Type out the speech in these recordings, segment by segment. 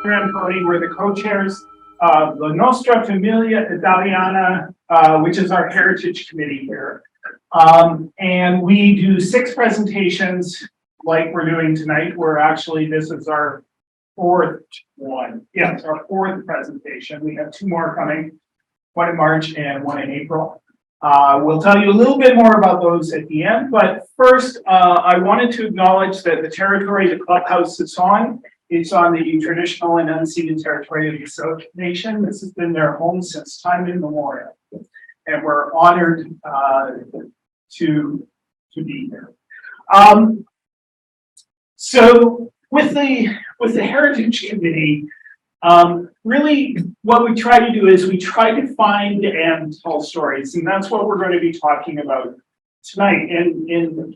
Rampone, we're the co-chairs of the Nostra, Famiglia, Italiana, which is our heritage committee here. And we do 6 presentations like we're doing tonight. This is our 4th one. Yes, our 4th presentation. We have 2 more coming, one in March and one in April. We'll tell you a little bit more about those at the end, but first, I wanted to acknowledge that the territory the clubhouse is on, it's on the traditional and unceded territory of the Sauk Nation. This has been their home since time immemorial, and we're honored to be here. So with the Heritage Committee, really what we try to do is we try to find and tell stories, and that's what we're going to be talking about tonight. And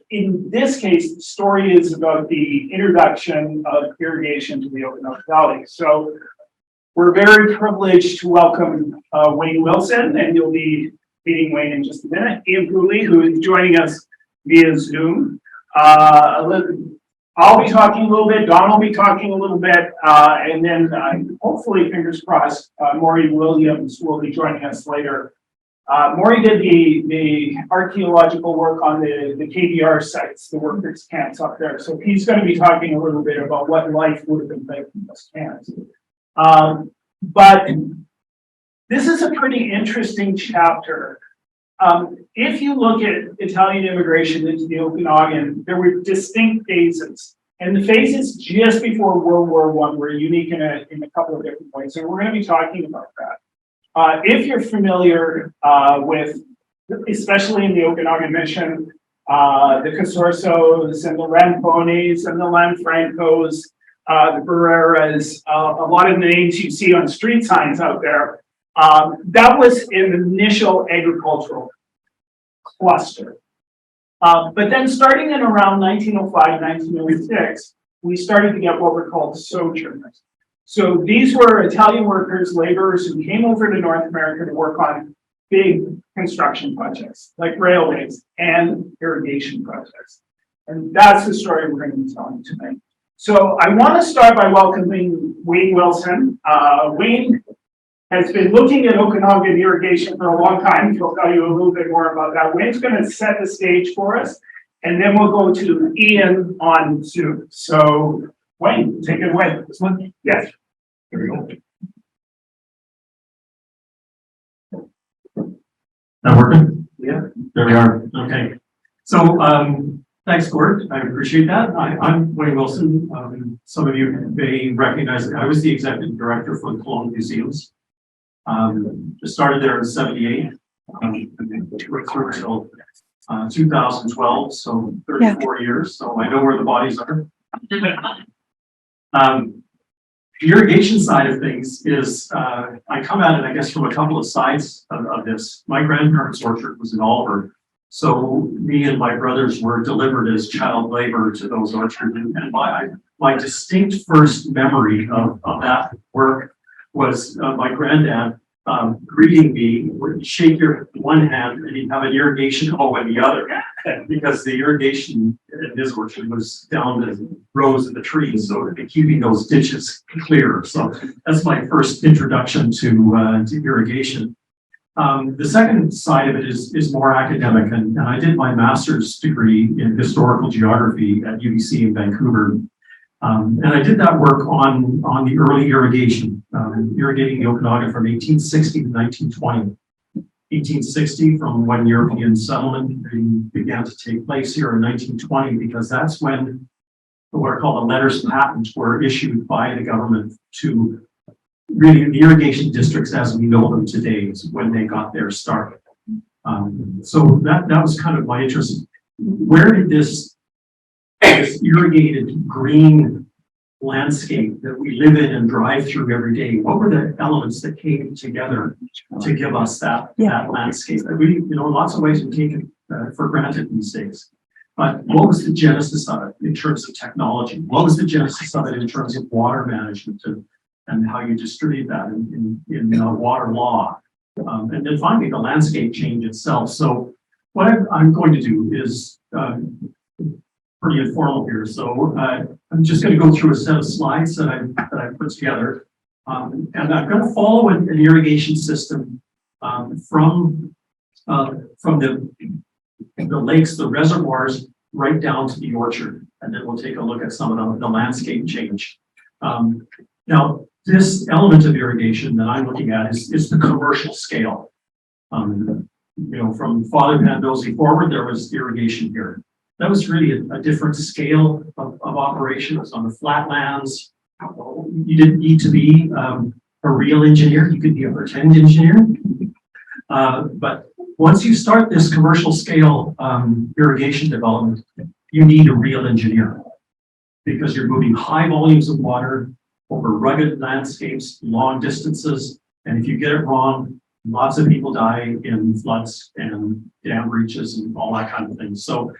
in this case, the story is about the introduction of irrigation to the Okanagan Valley. So we're very privileged to welcome Wayne Wilson, and you'll be meeting Wayne in just a minute. Ian Pooley, who is joining us via Zoom. I'll be talking a little bit, Don will be talking a little bit, and then hopefully, fingers crossed, Maury Williams will be joining us later. Maury did the archaeological work on the KBR sites, the workers' camps up there. So he's going to be talking a little bit about what life would have been like in those camps. But this is a pretty interesting chapter. If you look at Italian immigration into the Okanagan, there were distinct phases. And the phases just before World War I were unique in a couple of different ways. And we're going to be talking about that. If you're familiar with, especially in the Okanagan Mission, the Casorsos and the Rampones and the Lanfrancos, the Barreras, a lot of the names you see on street signs out there, that was an initial agricultural cluster. But then starting in around 1905, 1906, we started to get what were called sojourners. So these were Italian workers, laborers who came over to North America to work on big construction projects like railways and irrigation projects. And that's the story we're going to be telling tonight. So I want to start by welcoming Wayne Wilson. Wayne has been looking at Okanagan irrigation for a long time. He'll tell you a little bit more about that. Wayne's going to set the stage for us, and then we'll go to Ian on Zoom. So Wayne, take it away. This one? Yes. Here we go. That working? Yeah. There we are. Okay. So thanks, Gord. I appreciate that. I'm Wayne Wilson. Some of you may recognize that I was the executive director for the Colonial Museums. Started there in '78. Worked through until 2012, so 34 years. So I know where the bodies are. The irrigation side of things is, I come at it, I guess, from a couple of sides of this. My grandparents' orchard was in Oliver, so me and my brothers were delivered as child labor to those orchards. And my distinct first memory of that work was my granddad greeting me. Would shake your one hand and he'd have an irrigation hoe in the other, because the irrigation in his orchard was down the rows of the trees, so keeping those ditches clear. So that's my first introduction to irrigation. The second side of it is more academic, and I did my master's degree in historical geography at UBC in Vancouver. And I did that work on the early irrigation, irrigating the Okanagan from 1860 to 1920. 1860 from when European settlement began to take place here in 1920, because that's when what are called the letters patent were issued by the government to really the irrigation districts as we know them today is when they got their start. So that was kind of my interest. Where did this irrigated green landscape that we live in and drive through every day, what were the elements that came together to give us that landscape? We, in lots of ways we take it for granted these days. But what was the genesis of it in terms of technology? What was the genesis of it in terms of water management and how you distribute that in water law? And then finally, the landscape change itself. So what I'm going to do is pretty informal here. So I'm just going to go through a set of slides that I put together. And I'm going to follow an irrigation system from the lakes, the reservoirs, right down to the orchard. And then we'll take a look at some of the landscape change. Now, this element of irrigation that I'm looking at is the commercial scale. From Father Pandolfi forward, there was irrigation here. That was really a different scale of operations on the flatlands. You didn't need to be a real engineer. You could be a pretend engineer. But once you start this commercial scale irrigation development, you need a real engineer because you're moving high volumes of water over rugged landscapes, long distances. And if you get it wrong, lots of people die in floods and dam breaches and all that kind of thing. So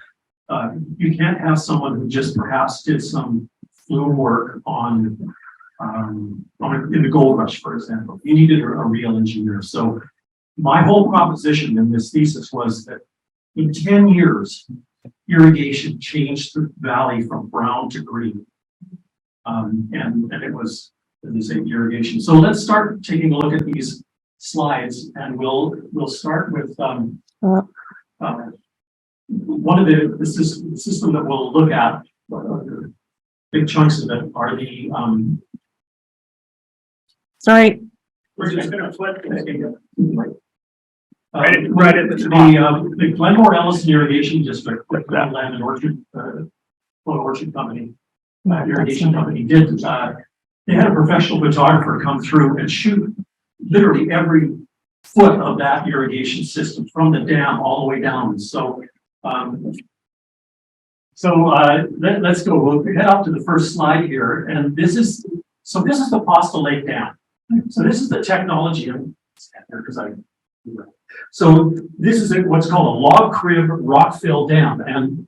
you can't have someone who just perhaps did some flume work in the gold rush, for example. You needed a real engineer. So my whole proposition in this thesis was that in 10 years, irrigation changed the valley from brown to green. And it was, as I say, irrigation. So let's start taking a look at these slides, and we'll start with one of the system that we'll look at. Big chunks of it are the. Sorry. We're just going to flip. Right at the top. The Glenmore Ellison Irrigation District, Land and Orchard, Orchard Company, irrigation company did. They had a professional photographer come through and shoot literally every foot of that irrigation system from the dam all the way down. So, let's go. We'll head up to the first slide here, and this is the Pasta Lake Dam. So this is the technology. So this is what's called a log crib rock fill dam, and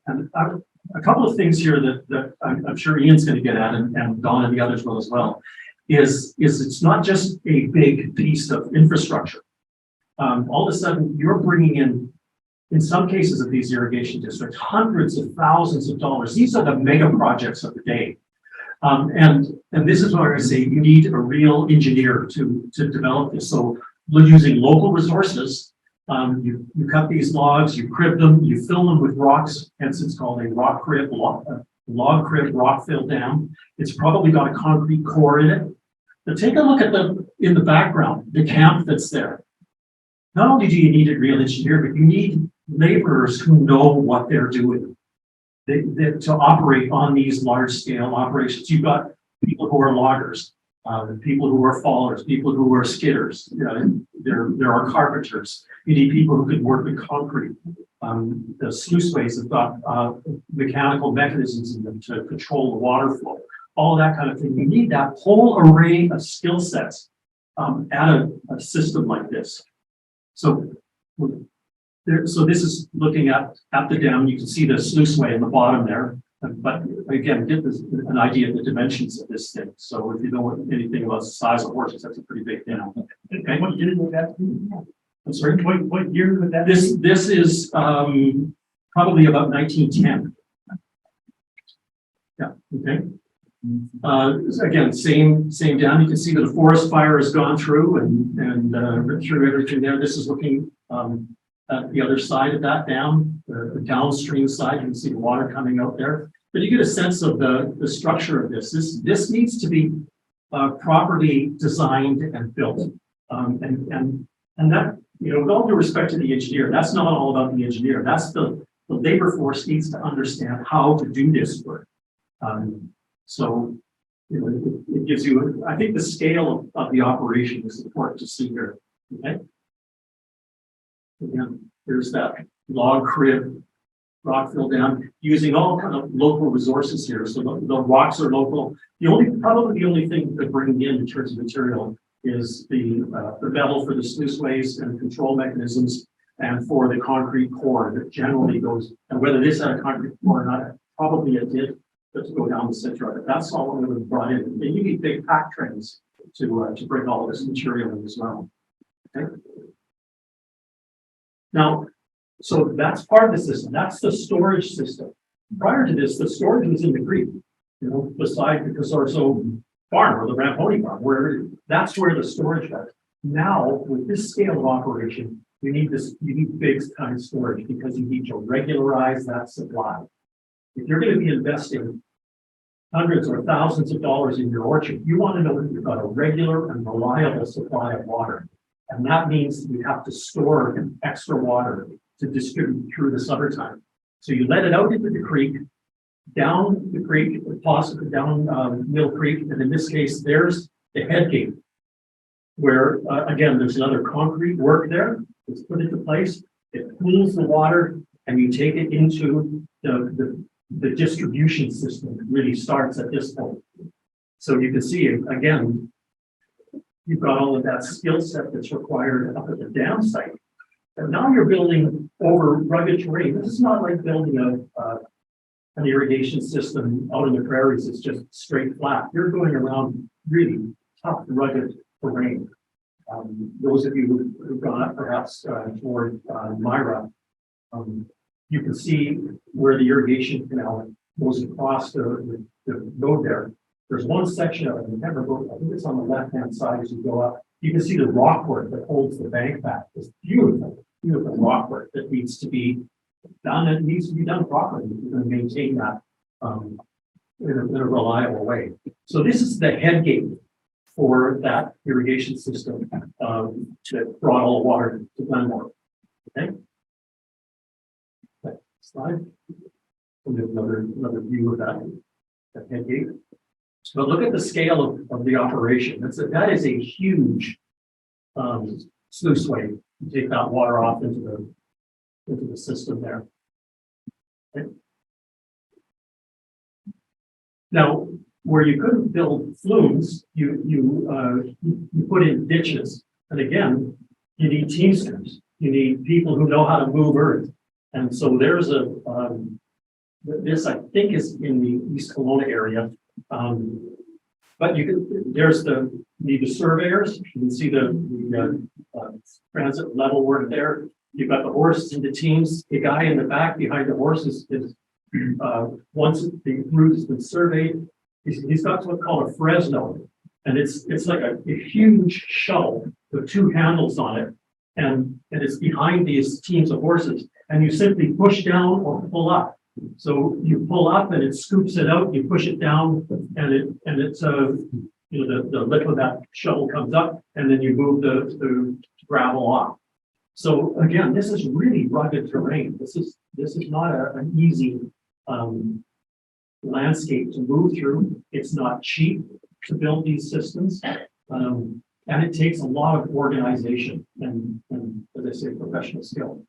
a couple of things here that I'm sure Ian's going to get at, and Don and the others will as well, is it's not just a big piece of infrastructure. All of a sudden, you're bringing in some cases of these irrigation districts, hundreds of thousands of dollars. These are the mega projects of the day. And this is where I say you need a real engineer to develop this. So we're using local resources. You cut these logs, you crib them, you fill them with rocks, hence it's called a log crib rock fill dam. It's probably got a concrete core in it. But take a look at in the background, the camp that's there. Not only do you need a real engineer, but you need laborers who know what they're doing to operate on these large scale operations. You've got people who are loggers, people who are fallers, people who are skidders. There are carpenters. You need people who can work with concrete. The sluiceways have got mechanical mechanisms in them to control the water flow. All of that kind of thing. You need that whole array of skill sets at a system like this. So this is looking at the dam. You can see the sluiceway in the bottom there. But again, get an idea of the dimensions of this thing. So if you know anything about the size of horses, that's a pretty big dam. Okay. What year would that be? I'm sorry. What year would that be? This is probably about 1910. Yeah. Okay. Again, same dam. You can see that the forest fire has gone through and ripped through everything there. This is looking at the other side of that dam, the downstream side. You can see the water coming out there. But you get a sense of the structure of this. This needs to be properly designed and built. And that, with all due respect to the engineer, that's not all about the engineer. That's the labor force needs to understand how to do this work. So it gives you, I think the scale of the operation is important to see here. Okay. Again, there's that log crib rock fill dam using all kind of local resources here. So the rocks are local. Probably the only thing to bring in terms of material is the metal for the sluiceways and control mechanisms, and for the concrete core that generally goes. And whether this had a concrete core or not, probably it did. To go down the center of it. That's all we would have brought in. And you need big pack trains to bring all of this material in as well. Okay. Now, so that's part of the system. That's the storage system. prior to this, the storage was in the creek, beside the Casorso farm or the Rampone farm, that's where the storage was. Now, with this scale of operation, you need big time storage because you need to regularize that supply. If you're going to be investing hundreds or thousands of dollars in your orchard, you want to know that you've got a regular and reliable supply of water. And that means you have to store extra water to distribute through the summertime. So you let it out into the creek, down the creek, possibly down Mill Creek, and in this case, there's the head gate, where again, there's another concrete work there. It's put into place. It pools the water, and you take it into the distribution system. That really starts at this point. So you can see again, you've got all of that skill set that's required up at the dam site. And now you're building over rugged terrain. This is not like building an irrigation system out in the prairies. It's just straight flat. You're going around really tough, rugged terrain. Those of you who've gone up perhaps toward Myra, you can see where the irrigation canal goes across the road there. There's one section of it, I think it's on the left-hand side as you go up. You can see the rockwork that holds the bank back. It's beautiful, beautiful rockwork that needs to be done. It needs to be done properly. You're going to maintain that in a reliable way. So this is the head gate for that irrigation system that brought all the water to Glenmore. Okay. Next slide. And there's another view of that head gate. But look at the scale of the operation. That is a huge sluice way to take that water off into the system there. Okay. Now, where you couldn't build flumes, you put in ditches. And again, you need teamsters. You need people who know how to move earth. And so there's this I think is in the East Kelowna area. But you need the surveyors. You can see the transit level work there. You've got the horses and the teams. The guy in the back behind the horses is once the route has been surveyed, he's got what's called a Fresno, and it's like a huge shovel with two handles on it, and it's behind these teams of horses, and you simply push down or pull up. So you pull up and it scoops it out. You push it down, and it's the lip of that shovel comes up, and then you move the gravel off. So again, this is really rugged terrain. This is not an easy landscape to move through. It's not cheap to build these systems, and it takes a lot of organization and as I say, professional skill.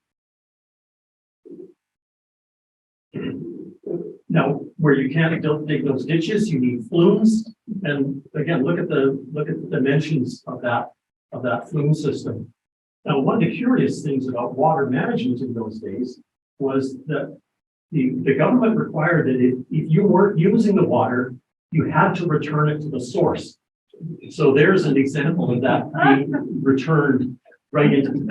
Now, where you can't dig those ditches, you need flumes. And again, look at the dimensions of that flume system. Now, one of the curious things about water management in those days was that the government required that if you weren't using the water, you had to return it to the source. So there's an example of that being returned right into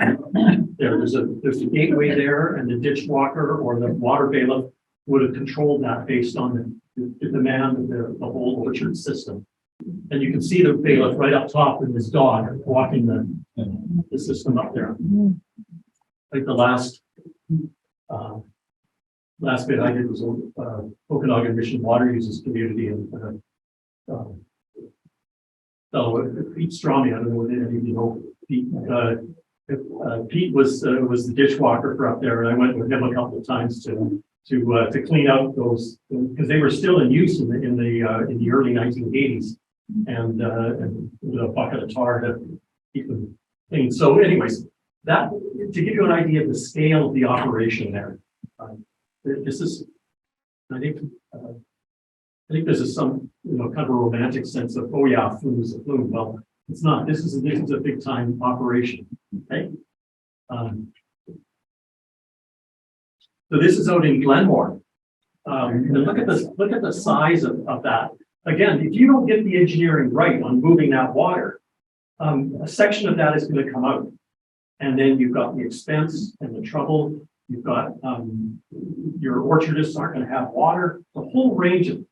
there. There's a gateway there, and the ditch walker or the water bailiff would have controlled that based on the demand of the whole orchard system. And you can see the bailiff right up top with his dog walking the system up there. Like the last bit I did was Okanagan Mission Water Users Community, and Pete Stromey, I don't know what any of you know Pete. Pete was the dishwalker for up there, and I went with him a couple of times to clean out those, because they were still in use in the early 1980s, and with a bucket of tar to keep them clean. So, anyways, that to give you an idea of the scale of the operation there. This is, I think this is some kind of a romantic sense of, oh yeah, flume is a flume. Well, it's not. This is a big time operation. Okay. So this is out in Glenmore. And look at the size of that. Again, if you don't get the engineering right on moving that water, a section of that is going to come out. And then you've got the expense and the trouble You've got, your orchardists aren't gonna have water, the whole range of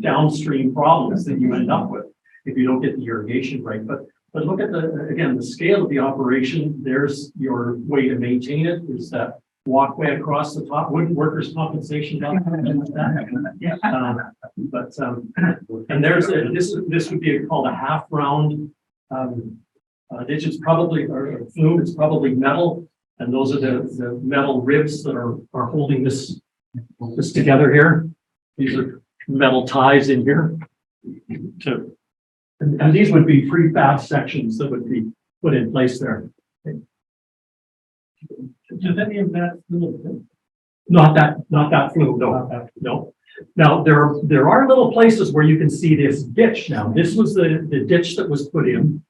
downstream problems that you end up with if you don't get the irrigation right. But look at again, the scale of the operation. There's your way to maintain it. There's that walkway across the top, wouldn't workers' compensation down there. And there's this would be called a half round ditch. It's probably, or flume, it's probably metal, and those are the metal ribs that are holding this together here. These are metal ties in here to, and these would be prefab sections that would be put in place there. Does any of that flume? Not that flume, no. Now there are little places where you can see this ditch. Now this was the ditch that was put in.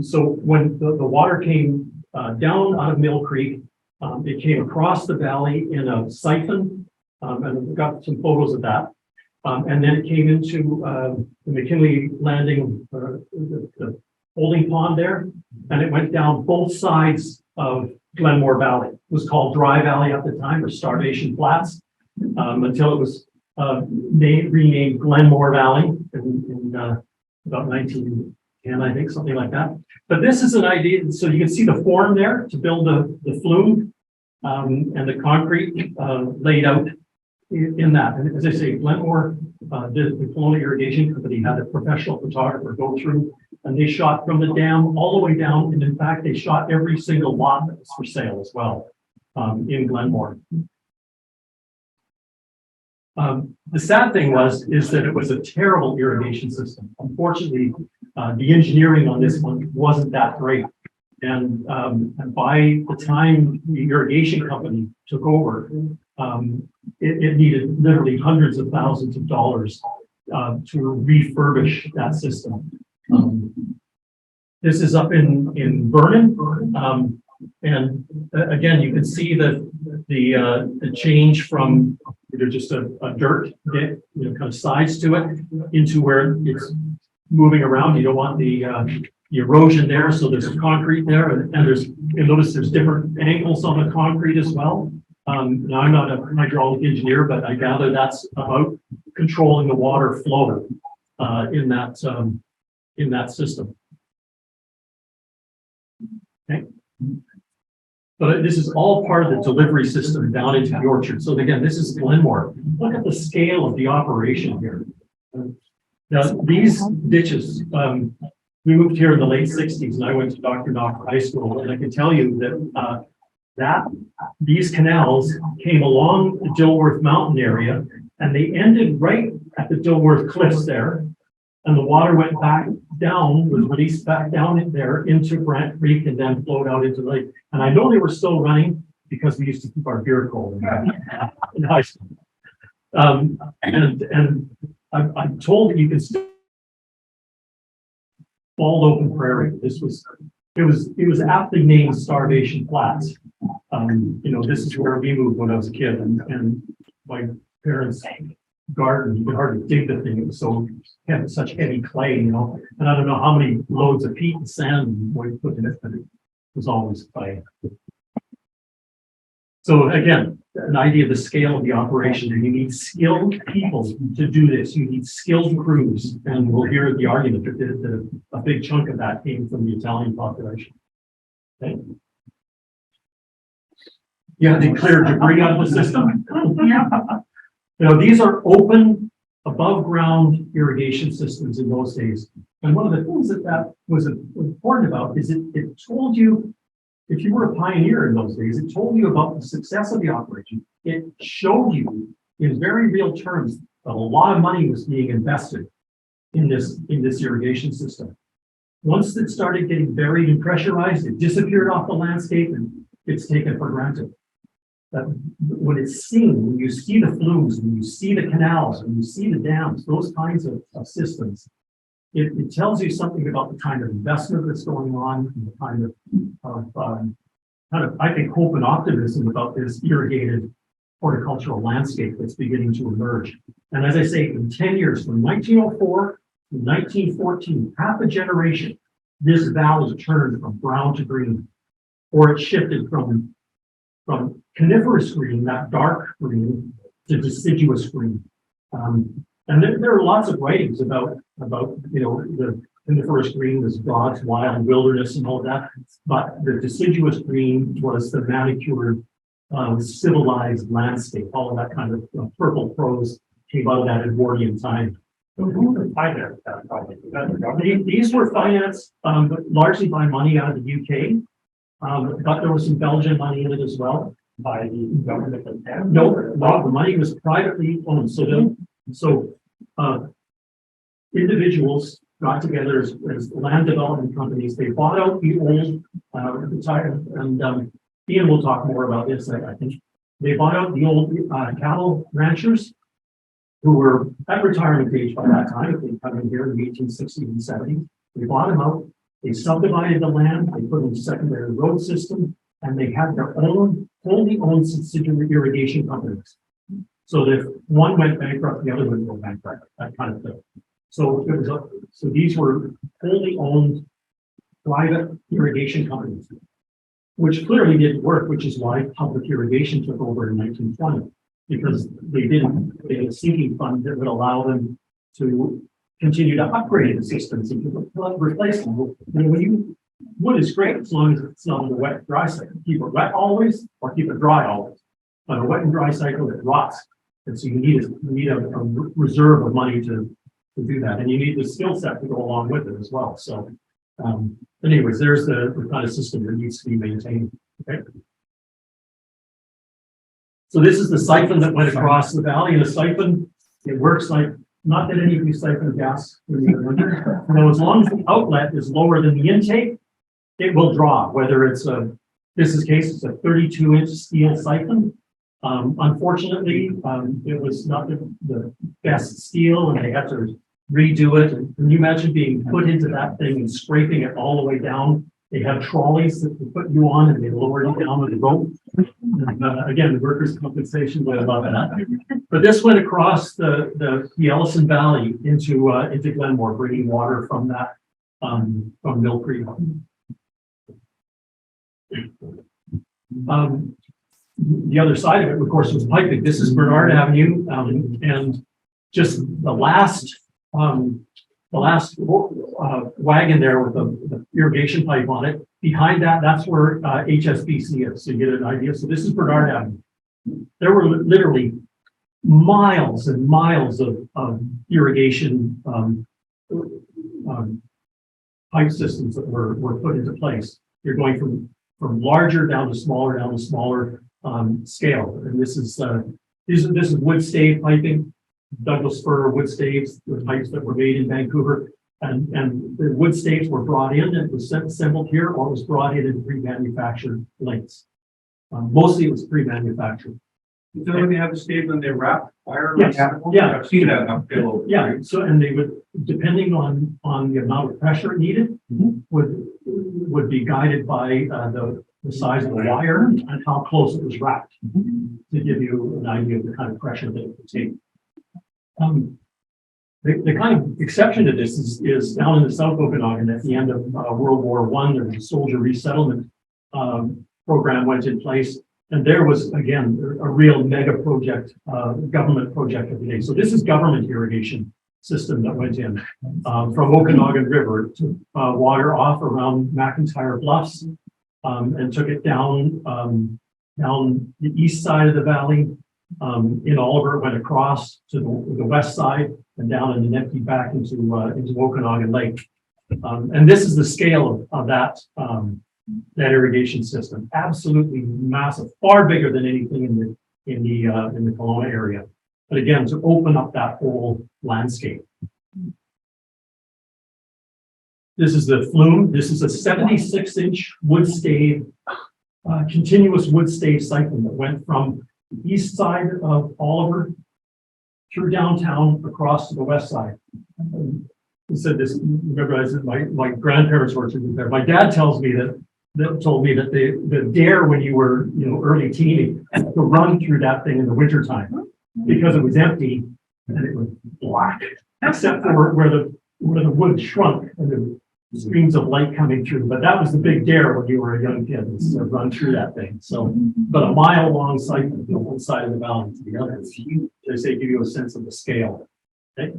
So when the water came down out of Mill Creek, it came across the valley in a siphon, and we've got some photos of that. And then it came into the McKinley Landing, the holding pond there, and it went down both sides of Glenmore Valley. It was called Dry Valley at the time, or Starvation Flats, until it was renamed Glenmore Valley in about 1910, I think, something like that. But this is an idea, so you can see the form there to build the flume and the concrete laid out in that. And as I say, Glenmore, the Colonial Irrigation Company had a professional photographer go through, and they shot from the dam all the way down. And in fact, they shot every single lot that was for sale as well in Glenmore. The sad thing is that it was a terrible irrigation system. Unfortunately, the engineering on this one wasn't that great. And by the time the irrigation company took over, it needed literally hundreds of thousands of dollars to refurbish that system. This is up in Vernon, and again, you can see the change from either just a dirt bit, kind of sides to it, into where it's moving around. You don't want the erosion there, so there's some concrete there, and you'll notice there's different angles on the concrete as well. Now I'm not a hydraulic engineer, but I gather that's about controlling the water flow in that system. Okay. But this is all part of the delivery system down into the orchard. So again, this is Glenmore. Look at the scale of the operation here. Now these ditches, we moved here in the late 60s, and I went to Dr. Nostra High School, and I can tell you that these canals came along the Dilworth Mountain area, and they ended right at the Dilworth Cliffs there, and the water went back down, was released back down in there into Brant Creek, and then flowed out into the lake. And I know they were still running because we used to keep our beer cold in high school. And I'm told that you can still all open prairie. It was aptly named Starvation Flats. This is where we moved when I was a kid, and my parents' garden, you could hardly dig the thing. It was had such heavy clay, and I don't know how many loads of peat and sand we put in it, but it was always clay. So again, an idea of the scale of the operation, and you need skilled people to do this. You need skilled crews, and we'll hear the argument that a big chunk of that came from the Italian population. Okay. Yeah, they clear debris out of the system. These are open, above ground irrigation systems in those days. And one of the things that was important about is it told you, if you were a pioneer in those days, it told you about the success of the operation. It showed you in very real terms that a lot of money was being invested in this irrigation system. Once it started getting buried and pressurized, it disappeared off the landscape, and it's taken for granted. That when it's seen, when you see the flumes, when you see the canals, when you see the dams, those kinds of systems, it tells you something about the kind of investment that's going on, and the kind of I think, hope and optimism about this irrigated horticultural landscape that's beginning to emerge. And as I say, in 10 years, from 1904 to 1914, half a generation, this valley turned from brown to green, or it shifted from from coniferous green, that dark green, to deciduous green. And there are lots of writings about, the coniferous green was God's wild wilderness and all that. But the deciduous green was the manicured, civilized landscape. All of that kind of purple prose came out of that Edwardian time. So who would finance that project? Was that the government? These were financed but largely by money out of the UK. But there was some Belgian money in it as well. By the government of Canada? No, the money was privately owned. So individuals got together as land development companies. They bought out the old, and Ian will talk more about this, I think. They bought out the old cattle ranchers who were at retirement age by that time. They come in here in the 1860s and 70s. They bought them out. They subdivided the land. They put in a secondary road system, and they had their own wholly owned subsidiary irrigation companies. So that if one went bankrupt, the other would go bankrupt, that kind of thing. So these were wholly owned private irrigation companies, which clearly didn't work, which is why public irrigation took over in 1920, because they had a sinking fund that would allow them to continue to upgrade the systems and to replace them. Wood is great as long as it's not on the wet dry cycle. Keep it wet always or keep it dry always. On a wet and dry cycle, it rots. And so you need a reserve of money to do that. And you need the skill set to go along with it as well. So anyways, there's the kind of system that needs to be maintained. Okay. So this is the siphon that went across the valley. And a siphon, it works like, not that any of you siphon gas in the winter. No, as long as the outlet is lower than the intake, it will draw, whether it's this case, it's a 32-inch steel siphon. Unfortunately, it was not the best steel, and they had to redo it. And can you imagine being put into that thing and scraping it all the way down? They had trolleys that they put you on, and they lowered you down with a rope. And, again, the workers' compensation would love that. But this went across the Ellison Valley into Glenmore, bringing water from that from Mill Creek. The other side of it, of course, was piping. This is Bernard Avenue, and just the last wagon there with the irrigation pipe on it. Behind that, that's where HSBC is. So you get an idea. So this is Bernard Avenue. There were literally miles and miles of irrigation pipe systems that were put into place. You're going from larger down to smaller scale. And this is wood stave piping, Douglas fir wood staves, the pipes that were made in Vancouver. And the wood staves were brought in and it was assembled here, or was brought in pre-manufactured lengths. Mostly it was pre-manufactured. So when they have a stave and they wrap wire? Yes. Yeah. I've seen that up there. Yeah. So, and they would, depending on the amount of pressure it needed, would be guided by the size of the wire and how close it was wrapped, to give you an idea of the kind of pressure that it would take. The kind of exception to this is down in the South Okanagan at the end of World War I. There was a soldier resettlement program went in place, and there was again a real mega project, government project of the day. So this is government irrigation system that went in from Okanagan River to water off around McIntyre Bluffs, and took it down the east side of the valley. In Oliver, it went across to the west side and down and then emptied back into Okanagan Lake. And this is the scale of that irrigation system. Absolutely massive, far bigger than anything in the Kelowna area. But again, to open up that whole landscape. This is the flume. This is a 76-inch wood stave, continuous wood stave siphon that went from the east side of Oliver through downtown across to the west side. He said this, remember I said my grandparents were there. My dad told me that the dare when you were early teen to run through that thing in the wintertime because it was empty and it was black, except for where the wood shrunk and streams of light coming through, but that was the big dare when you were a young kid, was to run through that thing. So, but a mile long cycle from one side of the valley to the other, they say give you a sense of the scale. Okay.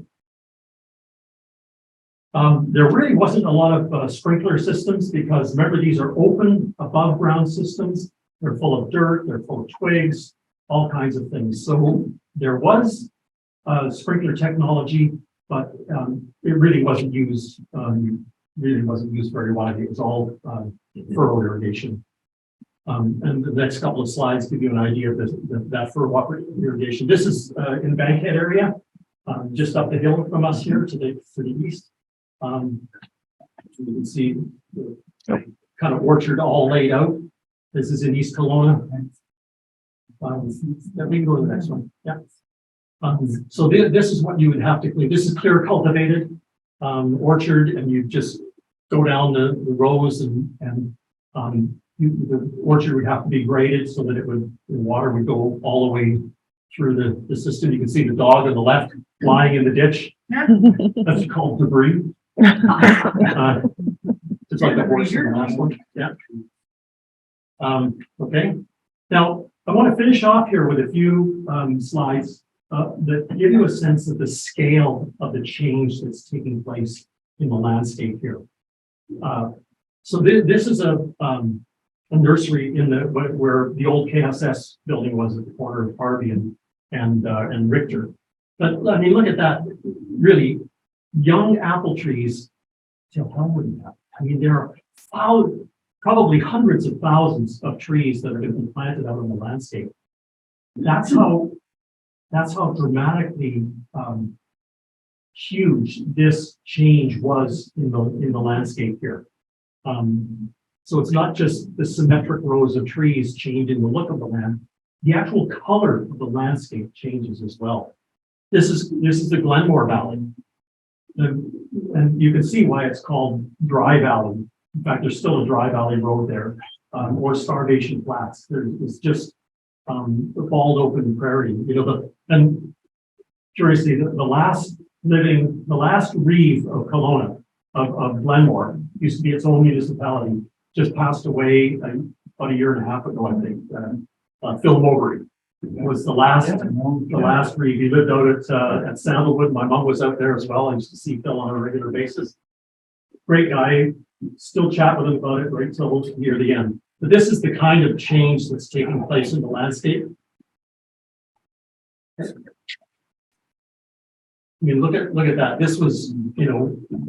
There really wasn't a lot of sprinkler systems because remember, these are open above ground systems. They're full of dirt, they're full of twigs, all kinds of things. So there was sprinkler technology, but it really wasn't used. Very widely. It was all furrow irrigation. And the next couple of slides give you an idea of that furrow irrigation. This is in the Bankhead area, just up the hill from us here to the east. You can see the kind of orchard all laid out. This is in East Kelowna. We can go to the next one. Yeah. So this is what you would have to clean. This is clear cultivated orchard, and you just go down the rows, and the orchard would have to be graded so that the water would go all the way through the system. You can see the dog on the left lying in the ditch. That's called debris. Just like the horse in the last one. Yeah. Okay. Now I want to finish off here with a few slides that give you a sense of the scale of the change that's taking place in the landscape here. So this is a nursery in where the old KSS building was at the corner of Harvey and Richter. But I mean, look at that, really young apple trees. How would that? I mean, there are probably hundreds of thousands of trees that are going to be planted out in the landscape. That's how dramatically huge this change was in the landscape here. So it's not just the symmetric rows of trees changing the look of the land, the actual color of the landscape changes as well. This is the Glenmore Valley. And you can see why it's called Dry Valley. In fact, there's still a Dry Valley Road there, or Starvation Flats. It's just a bald open prairie. And curiously, the last reeve of Kelowna, of Glenmore, used to be its own municipality, just passed away about a year and a half ago, I think. Phil Mowbray was the last reeve. He lived out at Sandalwood. My mom was out there as well. I used to see Phil on a regular basis. Great guy. Still chat with him about it right till near the end. But this is the kind of change that's taking place in the landscape. I mean, look at that. This was,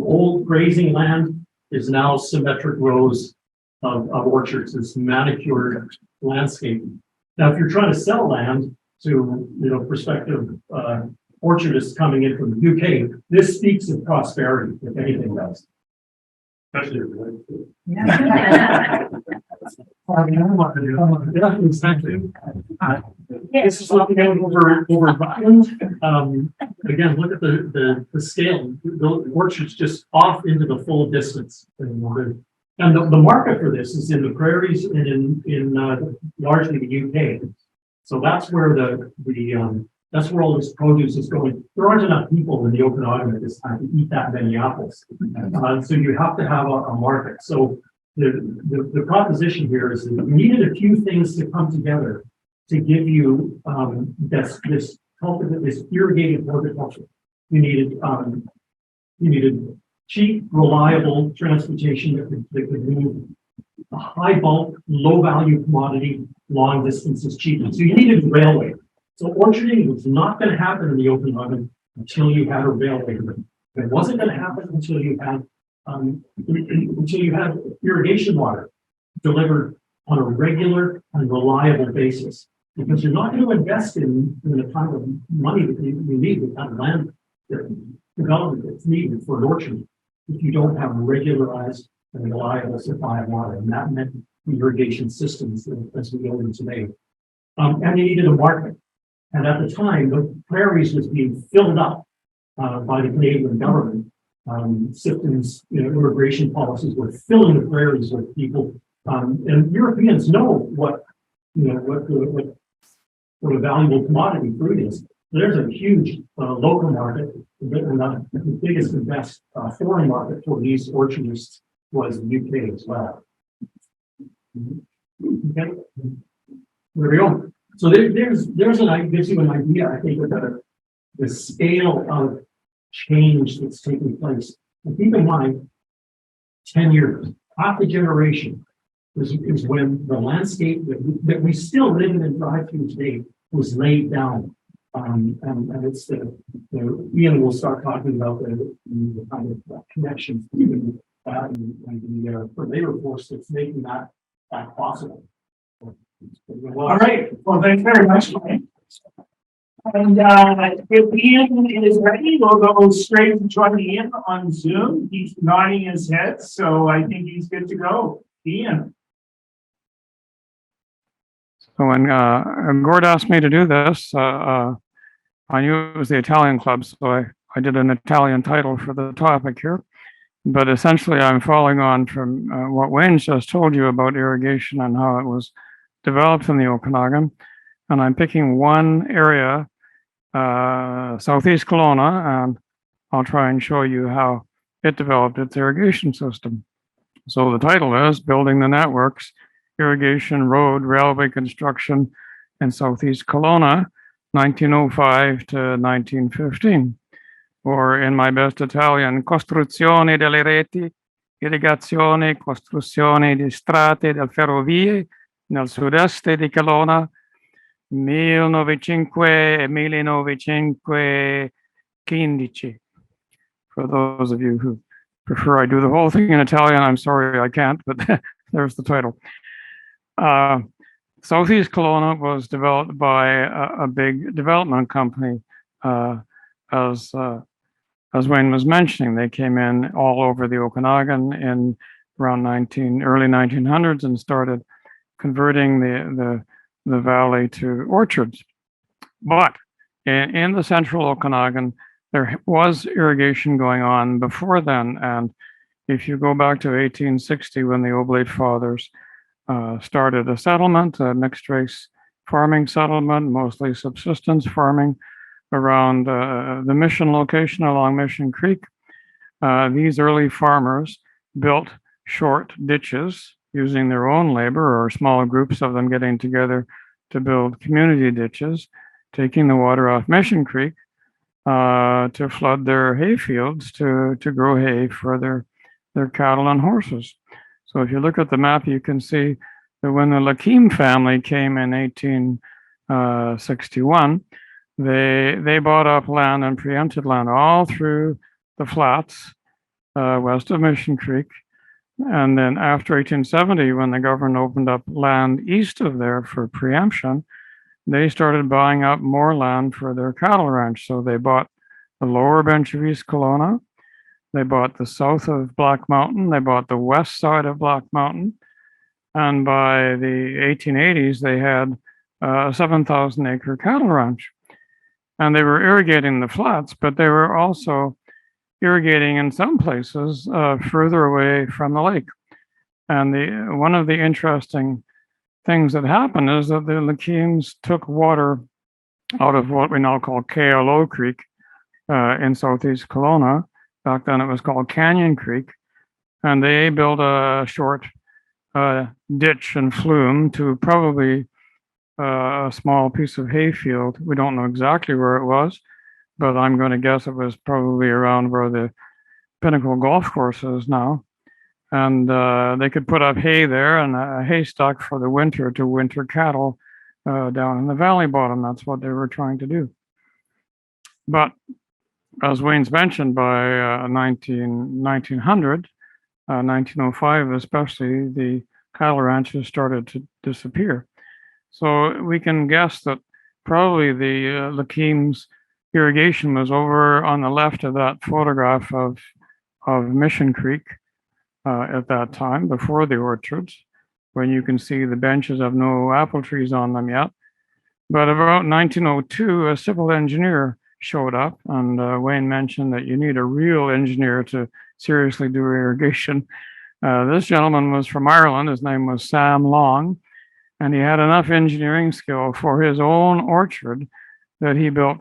old grazing land is now symmetric rows of orchards. It's manicured landscape. Now, if you're trying to sell land to, prospective orchardists coming in from the UK, this speaks of prosperity, if anything does. Especially this is looking out over Buckland. Again, look at the scale. The orchard's just off into the full distance. And the market for this is in the prairies and in largely the UK. So that's where that's where all this produce is going. There aren't enough people in the Okanagan at this time to eat that many apples. So you have to have a market. So the proposition here is that you needed a few things to come together to give you this irrigated horticulture. You needed cheap, reliable transportation that could move a high bulk, low value commodity long distances cheaply. So you needed a railway. So orcharding was not going to happen in the Okanagan until you had a railway. It wasn't going to happen until you had irrigation water delivered on a regular and reliable basis. Because you're not going to invest in the kind of money that you need, the kind of land development that's needed for an orchard, if you don't have a regularized and reliable supply of water. And that meant the irrigation systems as we go into today. And you needed a market. And at the time, the prairies was being filled up by the Canadian government. Sifton's immigration policies were filling the prairies with people. And Europeans know what a valuable commodity fruit is. There's a huge local market the biggest and best foreign market for these orchardists was the UK as well. Okay. There we go. So there's gives you an idea, I think, of the scale of change that's taking place. And keep in mind, 10 years, half a generation is when the landscape that we still live in and drive through today was laid down. And it's Ian will start talking about the kind of connections between that and the labor force that's making that possible. All right, well, thanks very much, Mike. And if Ian is ready, we'll go straight to join Ian on Zoom. He's nodding his head, so I think he's good to go. Ian. So when Gord asked me to do this, I knew it was the Italian club, so I did an Italian title for the topic here. But essentially, I'm following on from what Wayne just told you about irrigation and how it was developed in the Okanagan. And I'm picking one area, Southeast Kelowna, and I'll try and show you how it developed its irrigation system. So the title is Building the Networks, Irrigation, Road, Railway Construction in Southeast Kelowna, 1905 to 1915. Or in my best Italian, Costruzione delle reti, irrigazione, costruzione di strade del ferrovie nel sud-est di Kelowna, 1905 e 1915. For those of you who prefer I do the whole thing in Italian, I'm sorry I can't, but there's the title. Southeast Kelowna was developed by a big development company, as Wayne was mentioning. They came in all over the Okanagan in around early 1900s and started converting the valley to orchards. But in the Central Okanagan, there was irrigation going on before then. And if you go back to 1860, when the Oblate Fathers started a settlement, a mixed race farming settlement, mostly subsistence farming around the mission location along Mission Creek. These early farmers built short ditches using their own labor or small groups of them getting together to build community ditches, taking the water off Mission Creek to flood their hay fields to grow hay for their cattle and horses. So if you look at the map, you can see that when the Lakim family came in 1861, they bought up land and preempted land all through the flats west of Mission Creek. And then after 1870, when the government opened up land east of there for preemption, they started buying up more land for their cattle ranch. So they bought the lower bench of East Kelowna. They bought the south of Black Mountain. They bought the west side of Black Mountain. And by the 1880s, they had a 7,000 acre cattle ranch. And they were irrigating the flats, but they were also irrigating in some places further away from the lake. And one of the interesting things that happened is that the Lakeens took water out of what we now call KLO Creek in Southeast Kelowna. Back then it was called Canyon Creek. And they built a short ditch and flume to probably a small piece of hayfield. We don't know exactly where it was, but I'm going to guess it was probably around where the Pinnacle Golf Course is now. And they could put up hay there and a haystack for the winter to winter cattle down in the valley bottom. That's what they were trying to do. But as Wayne's mentioned, by 1900, 1905 especially, the cattle ranches started to disappear. So we can guess that probably the Lakeem's irrigation was over on the left of that photograph of Mission Creek at that time, before the orchards, when you can see the benches have no apple trees on them yet. But about 1902, a civil engineer showed up, and Wayne mentioned that you need a real engineer to seriously do irrigation. This gentleman was from Ireland. His name was Sam Long, and he had enough engineering skill for his own orchard that he built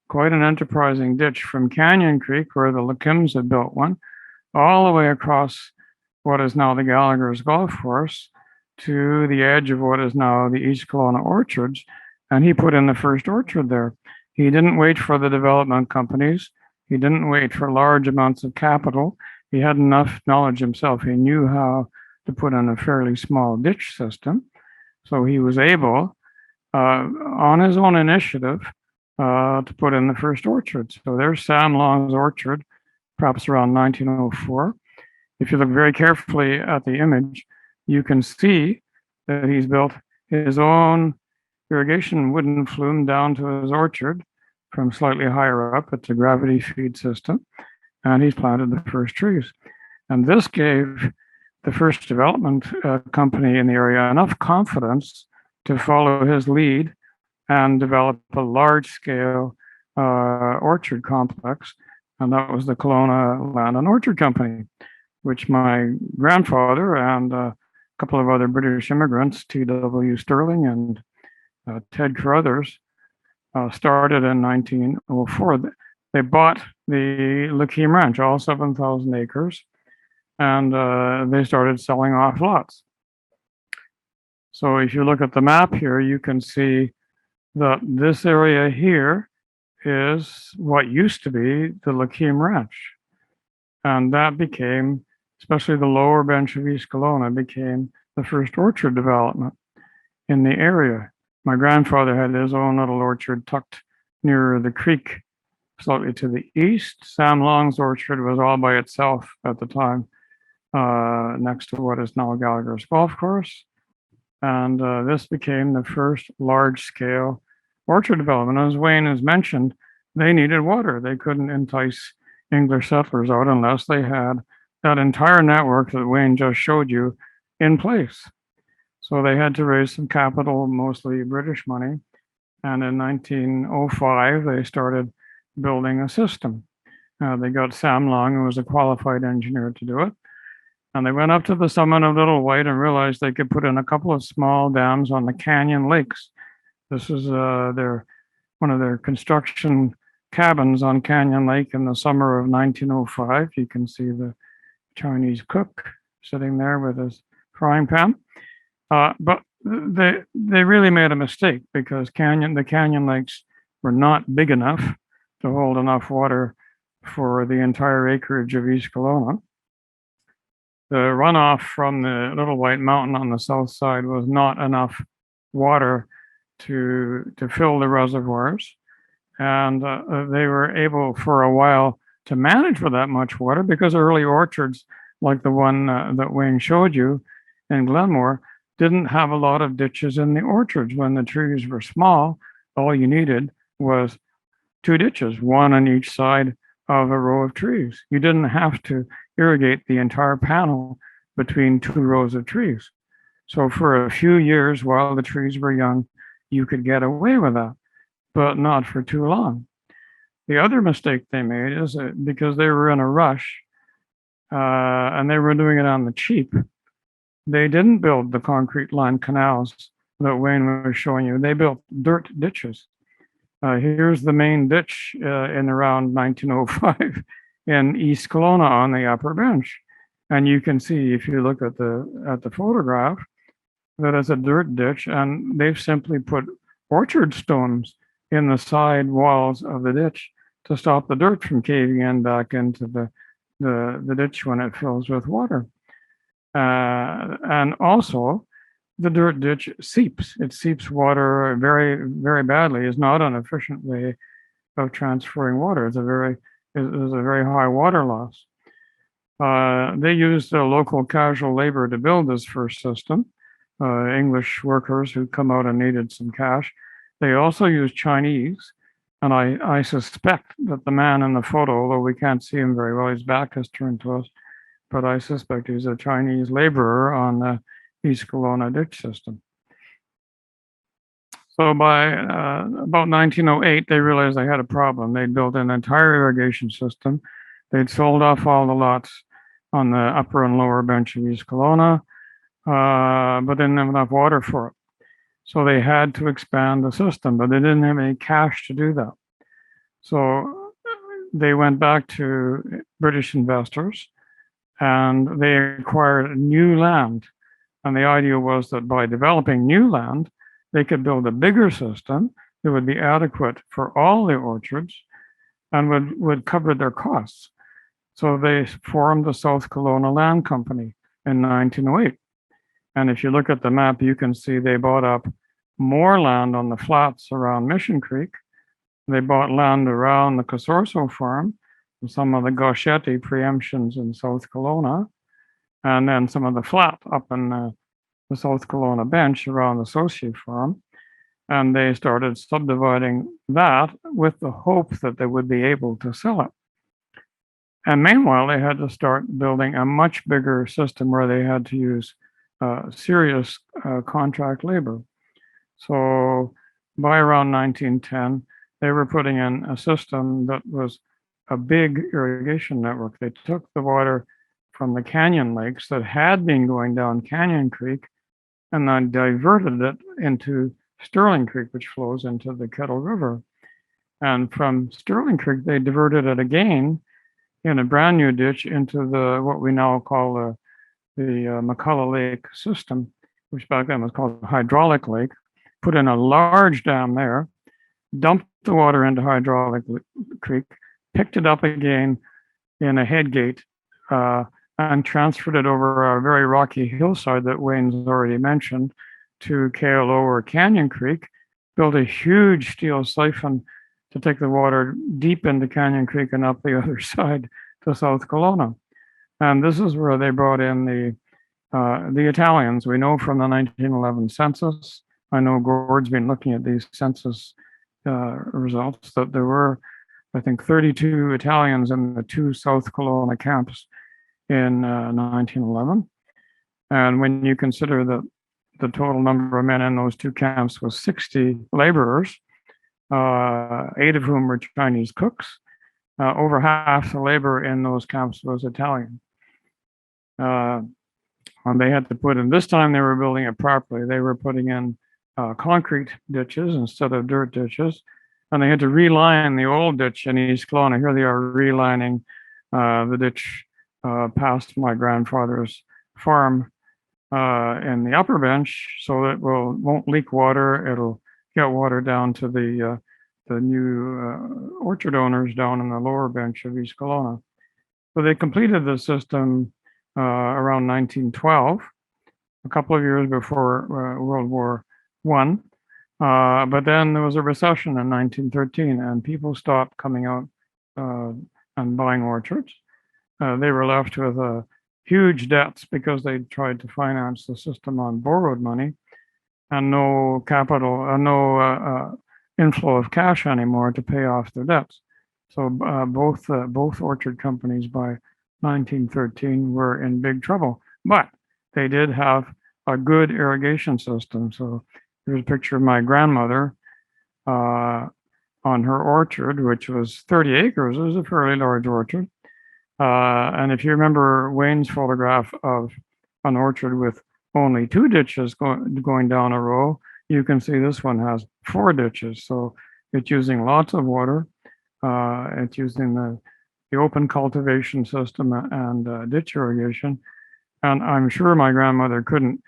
quite an enterprising ditch from Canyon Creek, where the LeKims had built one, all the way across what is now the Gallagher's Golf Course to the edge of what is now the East Kelowna Orchards. And he put in the first orchard there. He didn't wait for the development companies. He didn't wait for large amounts of capital. He had enough knowledge himself. He knew how to put in a fairly small ditch system. So he was able, on his own initiative, to put in the first orchard. So there's Sam Long's orchard, perhaps around 1904. If you look very carefully at the image, you can see that he's built his own irrigation wooden flume down to his orchard from slightly higher up. It's a gravity feed system, and he's planted the first trees. And this gave the first development company in the area enough confidence to follow his lead and develop a large-scale orchard complex, and that was the Kelowna Land and Orchard Company, which my grandfather and a couple of other British immigrants, T.W. Sterling and Ted Carruthers, started in 1904. They bought the Lakeem Ranch, all 7,000 acres, and they started selling off lots. So if you look at the map here, you can see that this area here is what used to be the Lakeem Ranch. And that became, especially the lower bench of East Kelowna, became the first orchard development in the area. My grandfather had his own little orchard tucked near the creek, slightly to the east. Sam Long's orchard was all by itself at the time, next to what is now Gallagher's Golf Course. And this became the first large-scale orchard development. As Wayne has mentioned, they needed water. They couldn't entice English settlers out unless they had that entire network that Wayne just showed you in place. So they had to raise some capital, mostly British money. And in 1905, they started building a system. They got Sam Long, who was a qualified engineer, to do it. And they went up to the summit of Little White and realized they could put in a couple of small dams on the canyon lakes. This is one of their construction cabins on Canyon Lake in the summer of 1905. You can see the Chinese cook sitting there with his frying pan. But they really made a mistake because the canyon lakes were not big enough to hold enough water for the entire acreage of East Kelowna. The runoff from the Little White Mountain on the south side was not enough water to fill the reservoirs. And they were able for a while to manage with that much water because early orchards, like the one that Wayne showed you in Glenmore, didn't have a lot of ditches in the orchards. When the trees were small, all you needed was 2 ditches, one on each side of a row of trees. You didn't have to irrigate the entire panel between 2 rows of trees. So for a few years while the trees were young, you could get away with that, but not for too long. The other mistake they made is that because they were in a rush and they were doing it on the cheap, they didn't build the concrete lined canals that Wayne was showing you. They built dirt ditches. Here's the main ditch in around 1905 in East Kelowna on the upper bench. And you can see, if you look at the photograph, that it's a dirt ditch, and they've simply put orchard stones in the side walls of the ditch to stop the dirt from caving in back into the ditch when it fills with water. And also, the dirt ditch seeps. It seeps water very, very badly. It's not an efficient way of transferring water. It's a very high water loss. They used local casual labor to build this first system, English workers who come out and needed some cash. They also used Chinese, and I suspect that the man in the photo, although we can't see him very well, his back is turned to us, but I suspect he's a Chinese laborer on the East Kelowna ditch system. So by about 1908, they realized they had a problem. They'd built an entire irrigation system. They'd sold off all the lots on the upper and lower bench of East Kelowna, but didn't have enough water for it. So they had to expand the system, but they didn't have any cash to do that. So they went back to British investors and they acquired new land. And the idea was that by developing new land, they could build a bigger system that would be adequate for all the orchards and would cover their costs. So they formed the South Kelowna Land Company in 1908. And if you look at the map, you can see they bought up more land on the flats around Mission Creek. They bought land around the Casorso farm, some of the Gauchetti preemptions in South Kelowna, and then some of the flat up in the South Kelowna bench around the Soci farm. And they started subdividing that with the hope that they would be able to sell it. And meanwhile, they had to start building a much bigger system where they had to use serious contract labor. So by around 1910, they were putting in a system that was a big irrigation network. They took the water from the canyon lakes that had been going down Canyon Creek and then diverted it into Sterling Creek, which flows into the Kettle River. And from Sterling Creek, they diverted it again in a brand new ditch into the what we now call the McCullough Lake system, which back then was called Hydraulic Lake, put in a large dam there, dumped the water into Hydraulic Creek, picked it up again in a head gate, and transferred it over a very rocky hillside that Wayne's already mentioned to KLO or Canyon Creek, built a huge steel siphon to take the water deep into Canyon Creek and up the other side to South Kelowna. And this is where they brought in the Italians. We know from the 1911 census, I know Gord's been looking at these census results, that there were, I think, 32 Italians in the two South Kelowna camps in 1911. And when you consider that the total number of men in those two camps was 60 laborers, 8 of whom were Chinese cooks, over half the labor in those camps was Italian. And they had to put in, this time they were building it properly. They were putting in concrete ditches instead of dirt ditches. And they had to reline the old ditch in East Kelowna. Here they are relining the ditch past my grandfather's farm in the upper bench, so that won't leak water. It'll get water down to the new orchard owners down in the lower bench of East Kelowna. So they completed the system around 1912, a couple of years before World War I. But then there was a recession in 1913, and people stopped coming out and buying orchards. They were left with huge debts because they tried to finance the system on borrowed money and no capital, no inflow of cash anymore to pay off their debts. So both orchard companies by 1913 were in big trouble, but they did have a good irrigation system. So here's a picture of my grandmother on her orchard, which was 30 acres. It was a fairly large orchard. And if you remember Wayne's photograph of an orchard with only 2 ditches going down a row, you can see this one has 4 ditches. So it's using lots of water. It's using the open cultivation system and ditch irrigation. And I'm sure my grandmother couldn't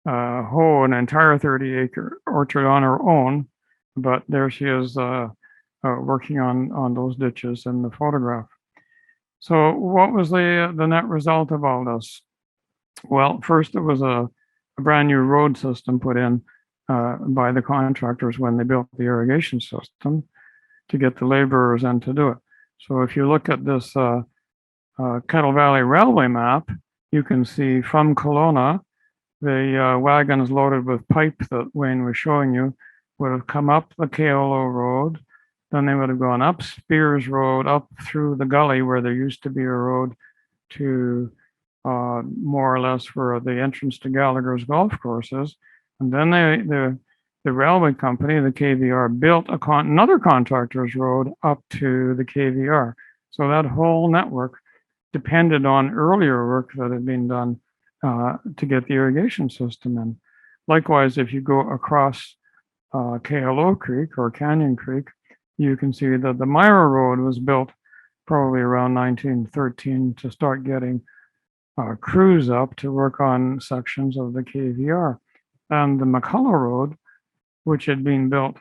hoe an entire 30-acre orchard on her own, but there she is working on those ditches in the photograph. So what was the net result of all this? Well, first, it was a brand new road system put in by the contractors when they built the irrigation system to get the laborers in to do it. So if you look at this Kettle Valley Railway map, you can see from Kelowna, the wagons loaded with pipe that Wayne was showing you would have come up the KLO road. Then they would have gone up Spears Road, up through the gully where there used to be a road to more or less where the entrance to Gallagher's golf courses. And then the railway company, the KVR, built another contractor's road up to the KVR. So that whole network depended on earlier work that had been done to get the irrigation system in. Likewise, if you go across KLO Creek or Canyon Creek, you can see that the Myra Road was built probably around 1913 to start getting crews up to work on sections of the KVR. And the McCullough Road, which had been built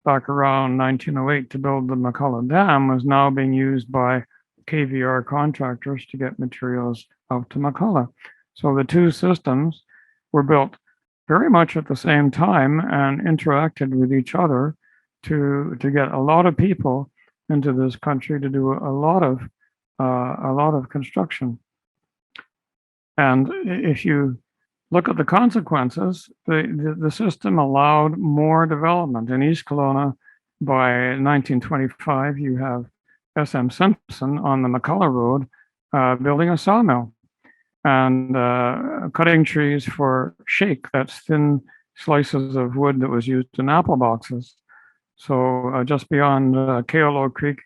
back around 1908 to build the McCullough Dam, was now being used by KVR contractors to get materials out to McCullough. So the two systems were built very much at the same time and interacted with each other to get a lot of people into this country to do a lot of construction. And if you look at the consequences, the system allowed more development. In East Kelowna, by 1925, you have SM Simpson on the McCullough Road building a sawmill and cutting trees for shake, that's thin slices of wood that was used in apple boxes. So just beyond KLO Creek,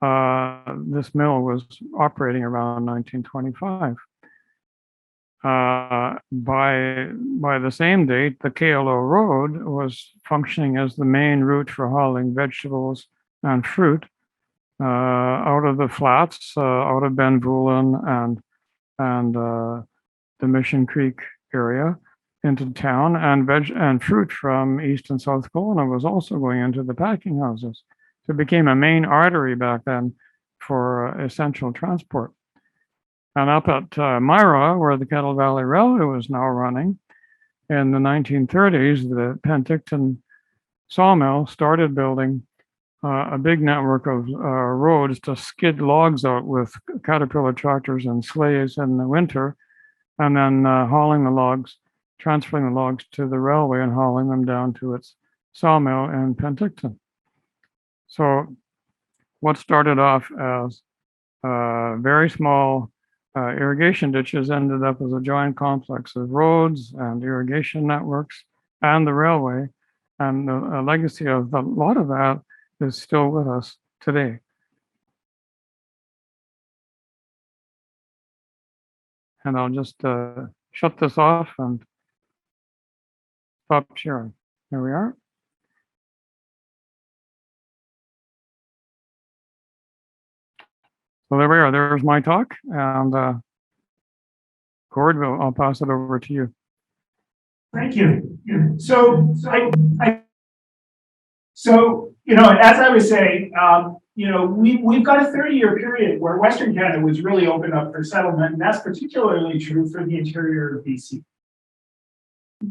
this mill was operating around 1925. By the same date, the KLO Road was functioning as the main route for hauling vegetables and fruit out of the flats, out of Ben Voolen and the Mission Creek area into town, and fruit from East and South Kelowna was also going into the packing houses. So it became a main artery back then for essential transport. And up at Myra, where the Kettle Valley Railway was now running, in the 1930s, the Penticton sawmill started building a big network of roads to skid logs out with Caterpillar tractors and sleighs in the winter, and then hauling the logs, transferring the logs to the railway and hauling them down to its sawmill in Penticton. So what started off as very small irrigation ditches ended up as a joint complex of roads and irrigation networks and the railway. And the legacy of a lot of that is still with us today. And I'll just shut this off and stop sharing. There we are. So there we are. There's my talk. And Gord, I'll pass it over to you. Thank you. So you know, as I was saying, you know, we've got a 30-year period where Western Canada was really opened up for settlement, and that's particularly true for the interior of BC.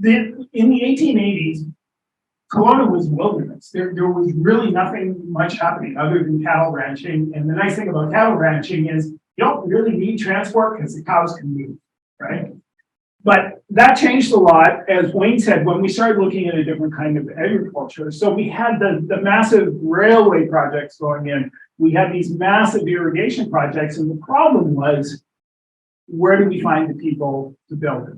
In the 1880s, Kelowna was wilderness. There was really nothing much happening other than cattle ranching. And the nice thing about cattle ranching is you don't really need transport because the cows can move, right? But that changed a lot, as Wayne said, when we started looking at a different kind of agriculture. So we had the massive railway projects going in. We had these massive irrigation projects. And the problem was, where do we find the people to build it?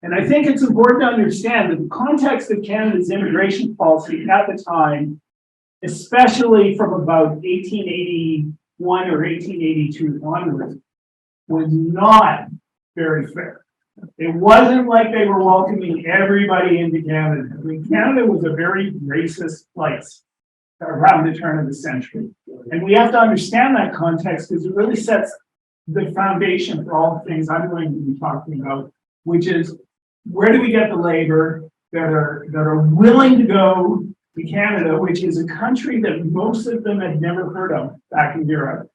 And I think it's important to understand that the context of Canada's immigration policy at the time, especially from about 1881 or 1882 onwards, was not very fair. It wasn't like they were welcoming everybody into Canada. I mean, Canada was a very racist place around the turn of the century. And we have to understand that context because it really sets the foundation for all the things I'm going to be talking about, which is where do we get the labor that are willing to go to Canada, which is a country that most of them had never heard of back in Europe,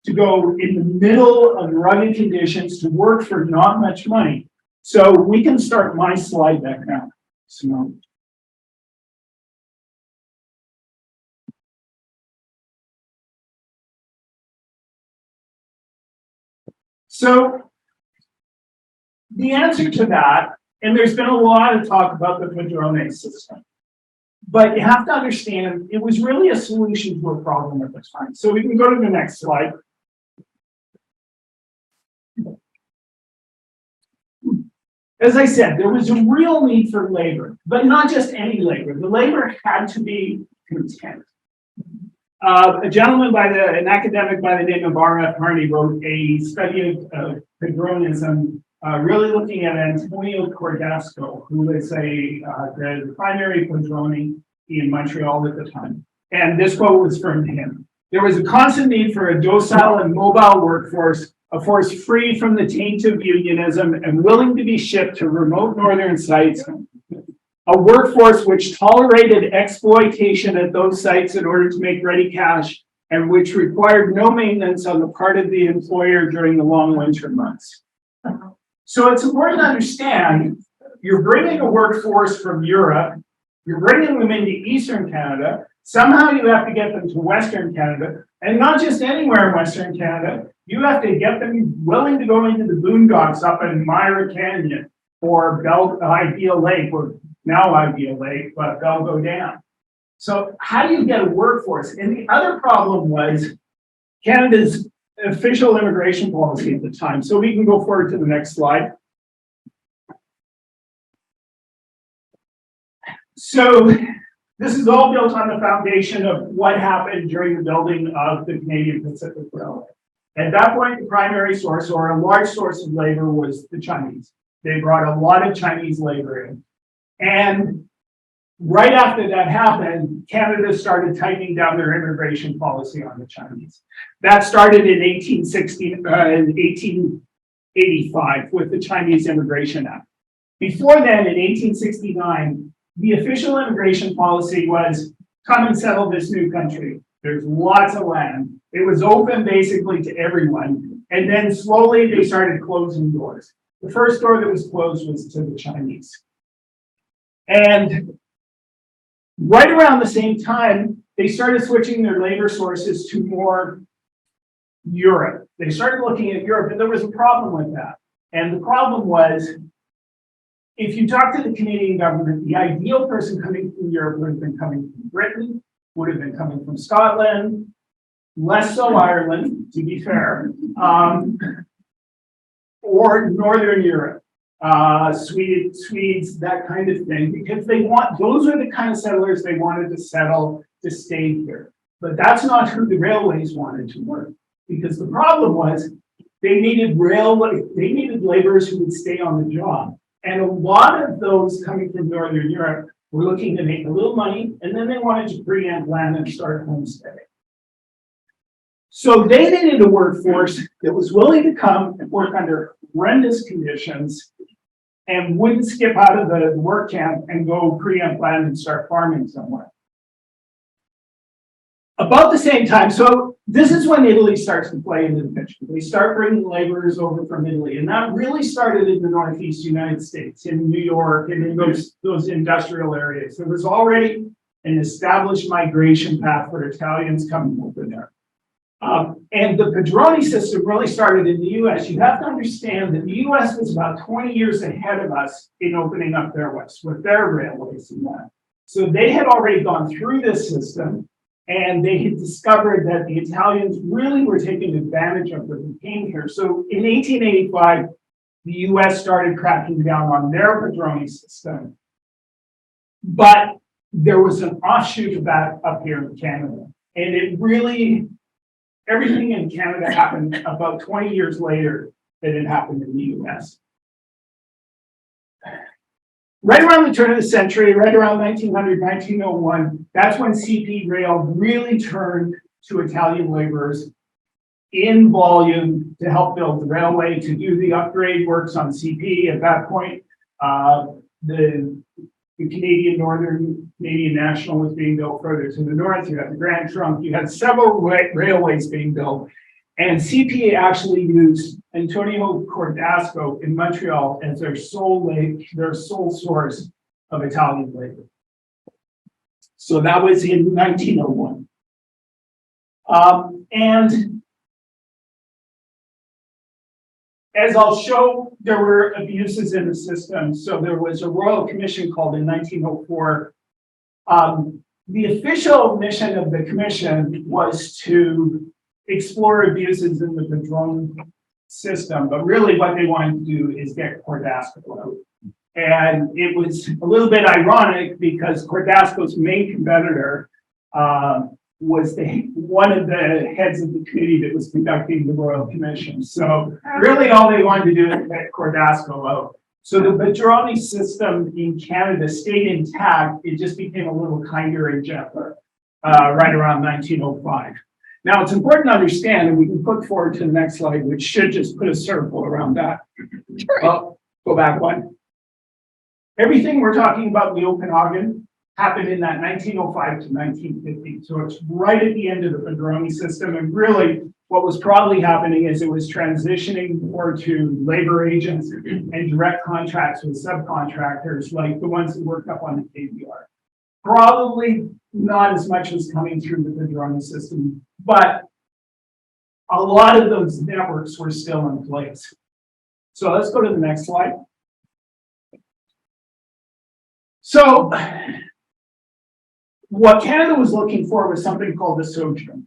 to go in the middle of rugged conditions to work for not much money. So we can start my slide deck now. So the answer to that, and there's been a lot of talk about the Padrone system, but you have to understand it was really a solution to a problem at the time. So we can go to the next slide. As I said, there was a real need for labor, but not just any labor. The labor had to be content. A gentleman an academic by the name of R.F. Harney wrote a study of Padronism, really looking at Antonio Cordasco, who was the primary Padrone in Montreal at the time. And this quote was from him. There was a constant need for a docile and mobile workforce, a force free from the taint of unionism and willing to be shipped to remote northern sites, a workforce which tolerated exploitation at those sites in order to make ready cash and which required no maintenance on the part of the employer during the long winter months. So it's important to understand, you're bringing a workforce from Europe, you're bringing them into Eastern Canada, somehow you have to get them to Western Canada, and not just anywhere in Western Canada, you have to get them willing to go into the boondocks up in Myra Canyon or Ideal Lake, or now Ideal Lake, but Belgo Dam. So how do you get a workforce? And the other problem was Canada's official immigration policy at the time. So we can go forward to the next slide. So this is all built on the foundation of what happened during the building of the Canadian Pacific Railway. At that point, the primary source or a large source of labor was the Chinese. They brought a lot of Chinese labor in. And right after that happened, Canada started tightening down their immigration policy on the Chinese. That started in 1885 with the Chinese Immigration Act. Before then, in 1869, the official immigration policy was come and settle this new country. There's lots of land. It was open basically to everyone. And then slowly they started closing doors. The first door that was closed was to the Chinese. And right around the same time, they started switching their labor sources to more Europe. They started looking at Europe, and there was a problem with that. And the problem was, if you talk to the Canadian government, the ideal person coming from Europe would have been coming from Britain, would have been coming from Scotland, less so Ireland, to be fair, or Northern Europe, Swedes, that kind of thing, because those are the kind of settlers they wanted to settle to stay here. But that's not who the railways wanted to work, because the problem was they needed laborers who would stay on the job. And a lot of those coming from Northern Europe were looking to make a little money, and then they wanted to preempt land and start homesteading. So they needed a workforce that was willing to come and work under horrendous conditions and wouldn't skip out of the work camp and go preempt land and start farming somewhere. About the same time, so this is when Italy starts to play into the picture. They start bringing laborers over from Italy, and that really started in the Northeast United States, in New York, and in those industrial areas. There was already an established migration path for Italians coming over there. And the Padroni system really started in the US. You have to understand that the US was about 20 years ahead of us in opening up their west with their railways and that. So they had already gone through this system, and they had discovered that the Italians really were taking advantage of what they came here. So in 1885, the US started cracking down on their Padroni system. But there was an offshoot of that up here in Canada. And it really, everything in Canada happened about 20 years later than it happened in the US. Right around the turn of the century, right around 1900, 1901, that's when CP Rail really turned to Italian laborers in volume to help build the railway, to do the upgrade works on CP. At that point, the Northern Canadian National was being built further to the north. You had the Grand Trunk. You had several railways being built. And CP actually used Antonio Cordasco in Montreal as their sole source of Italian labor. So that was in 1901. And as I'll show, there were abuses in the system. So there was a royal commission called in 1904. The official mission of the commission was to explore abuses in the Padroni system, but really what they wanted to do is get Cordasco out. And it was a little bit ironic because Cordasco's main competitor was one of the heads of the committee that was conducting the Royal Commission. So really all they wanted to do is get Cordasco out. So the Padroni system in Canada stayed intact. It just became a little kinder and gentler. right around 1905. Now, it's important to understand, and we can put forward to the next slide, which should just put a circle around that. Oh, go back one. Everything we're talking about in the Okanagan happened in that 1905 to 1950. So it's right at the end of the Padroni system. And really, what was probably happening is it was transitioning more to labor agents and direct contracts with subcontractors, like the ones that worked up on the KBR. Probably not as much as coming through the Padroni system, but a lot of those networks were still in place. So let's go to the next slide. So what Canada was looking for was something called a sojourner.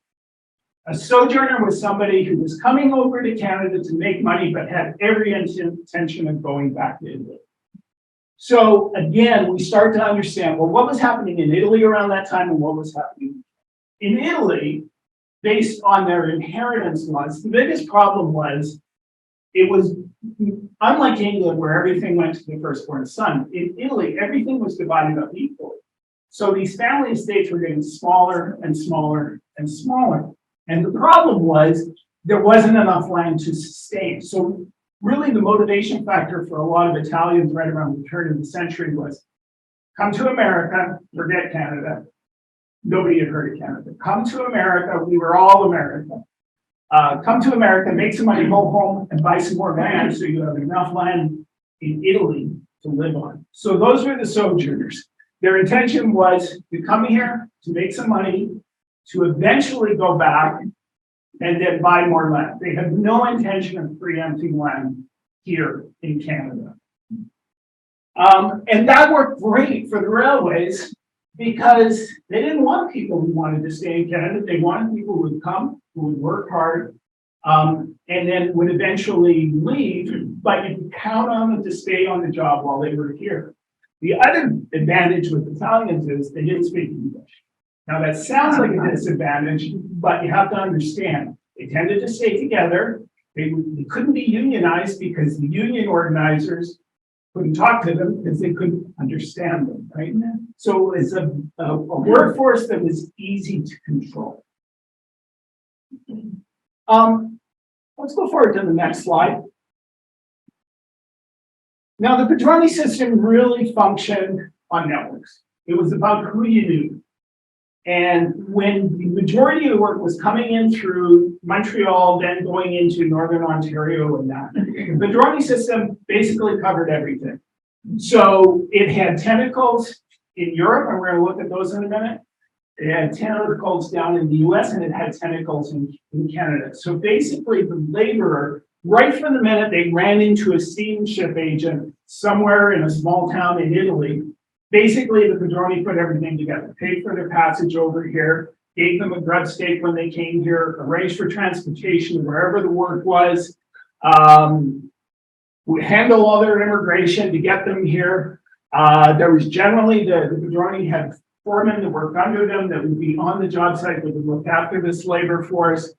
A sojourner was somebody who was coming over to Canada to make money, but had every intention of going back to Italy. So again, we start to understand, well, what was happening in Italy around that time and what was happening in Italy based on their inheritance laws. The biggest problem was it was unlike England where everything went to the firstborn son. In Italy, everything was divided up equally. So these family estates were getting smaller and smaller and smaller. And the problem was there wasn't enough land to sustain. So really the motivation factor for a lot of Italians right around the turn of the century was come to America, forget Canada. Nobody had heard of Canada. Come to America, we were all America. Come to America, make some money, go home and buy some more land so you have enough land in Italy to live on. So those were the sojourners. Their intention was to come here, to make some money, to eventually go back and then buy more land. They had no intention of preempting land here in Canada. And that worked great for the railways because they didn't want people who wanted to stay in Canada. They wanted people who would come, who would work hard, and then would eventually leave, but you could count on them to stay on the job while they were here. The other advantage with Italians is they didn't speak English. Now that sounds like a disadvantage, but you have to understand, they tended to stay together. They couldn't be unionized because the union organizers couldn't talk to them because they couldn't understand them, right? So it's a workforce that was easy to control. Let's go forward to the next slide. Now, the Padroni system really functioned on networks. It was about who you knew. And when the majority of the work was coming in through Montreal, then going into Northern Ontario and that, the Padroni system basically covered everything. So it had tentacles in Europe, and we're going to look at those in a minute. It had tentacles down in the US, and it had tentacles in Canada. So basically, the laborer, right from the minute they ran into a steamship agent somewhere in a small town in Italy, basically the Padroni put everything together, paid for their passage over here, gave them a grub stake when they came here, arranged for transportation wherever the work was, would handle all their immigration to get them here. There was generally, the Padroni had foremen that worked under them that would be on the job site that would look after this labor force,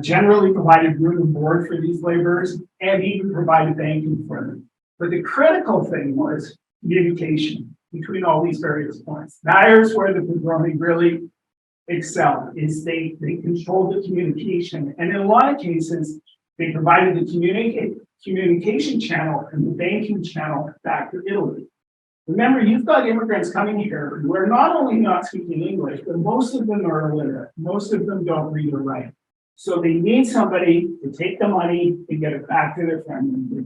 generally provided room and board for these laborers, and even provided banking for them. But the critical thing was communication between all these various points. There's where the Padroni really excelled, is they controlled the communication. And in a lot of cases, they provided the communication channel and the banking channel back to Italy. Remember, you've got immigrants coming here who are not only not speaking English, but most of them are illiterate. Most of them don't read or write. So they need somebody to take the money and get it back to their family.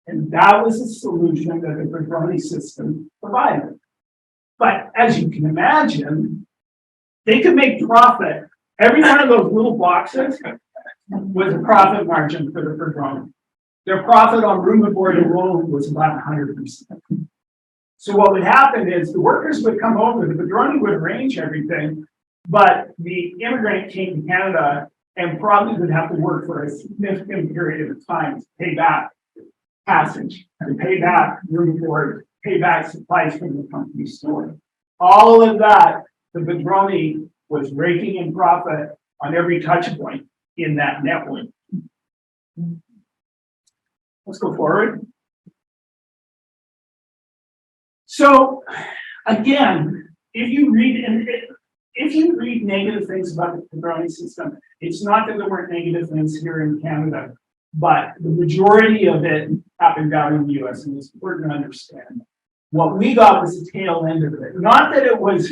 And that was the solution that the Padroni system provided. But as you can imagine, they could make profit. Every one of those little boxes was a profit margin for the Padroni. Their profit on room and board alone was about 100%. So what would happen is the workers would come over, the Padroni would arrange everything, but the immigrant came to Canada and probably would have to work for a significant period of time to pay back passage, to pay back room and board, pay back supplies from the company store. All of that, the Padroni was raking in profit on every touch point in that network. Let's go forward. So again, if you read, and if you read negative things about the Pedroni system, it's not that there weren't negative things here in Canada, but the majority of it happened down in the US, and it's important to understand. What we got was the tail end of it. Not that it was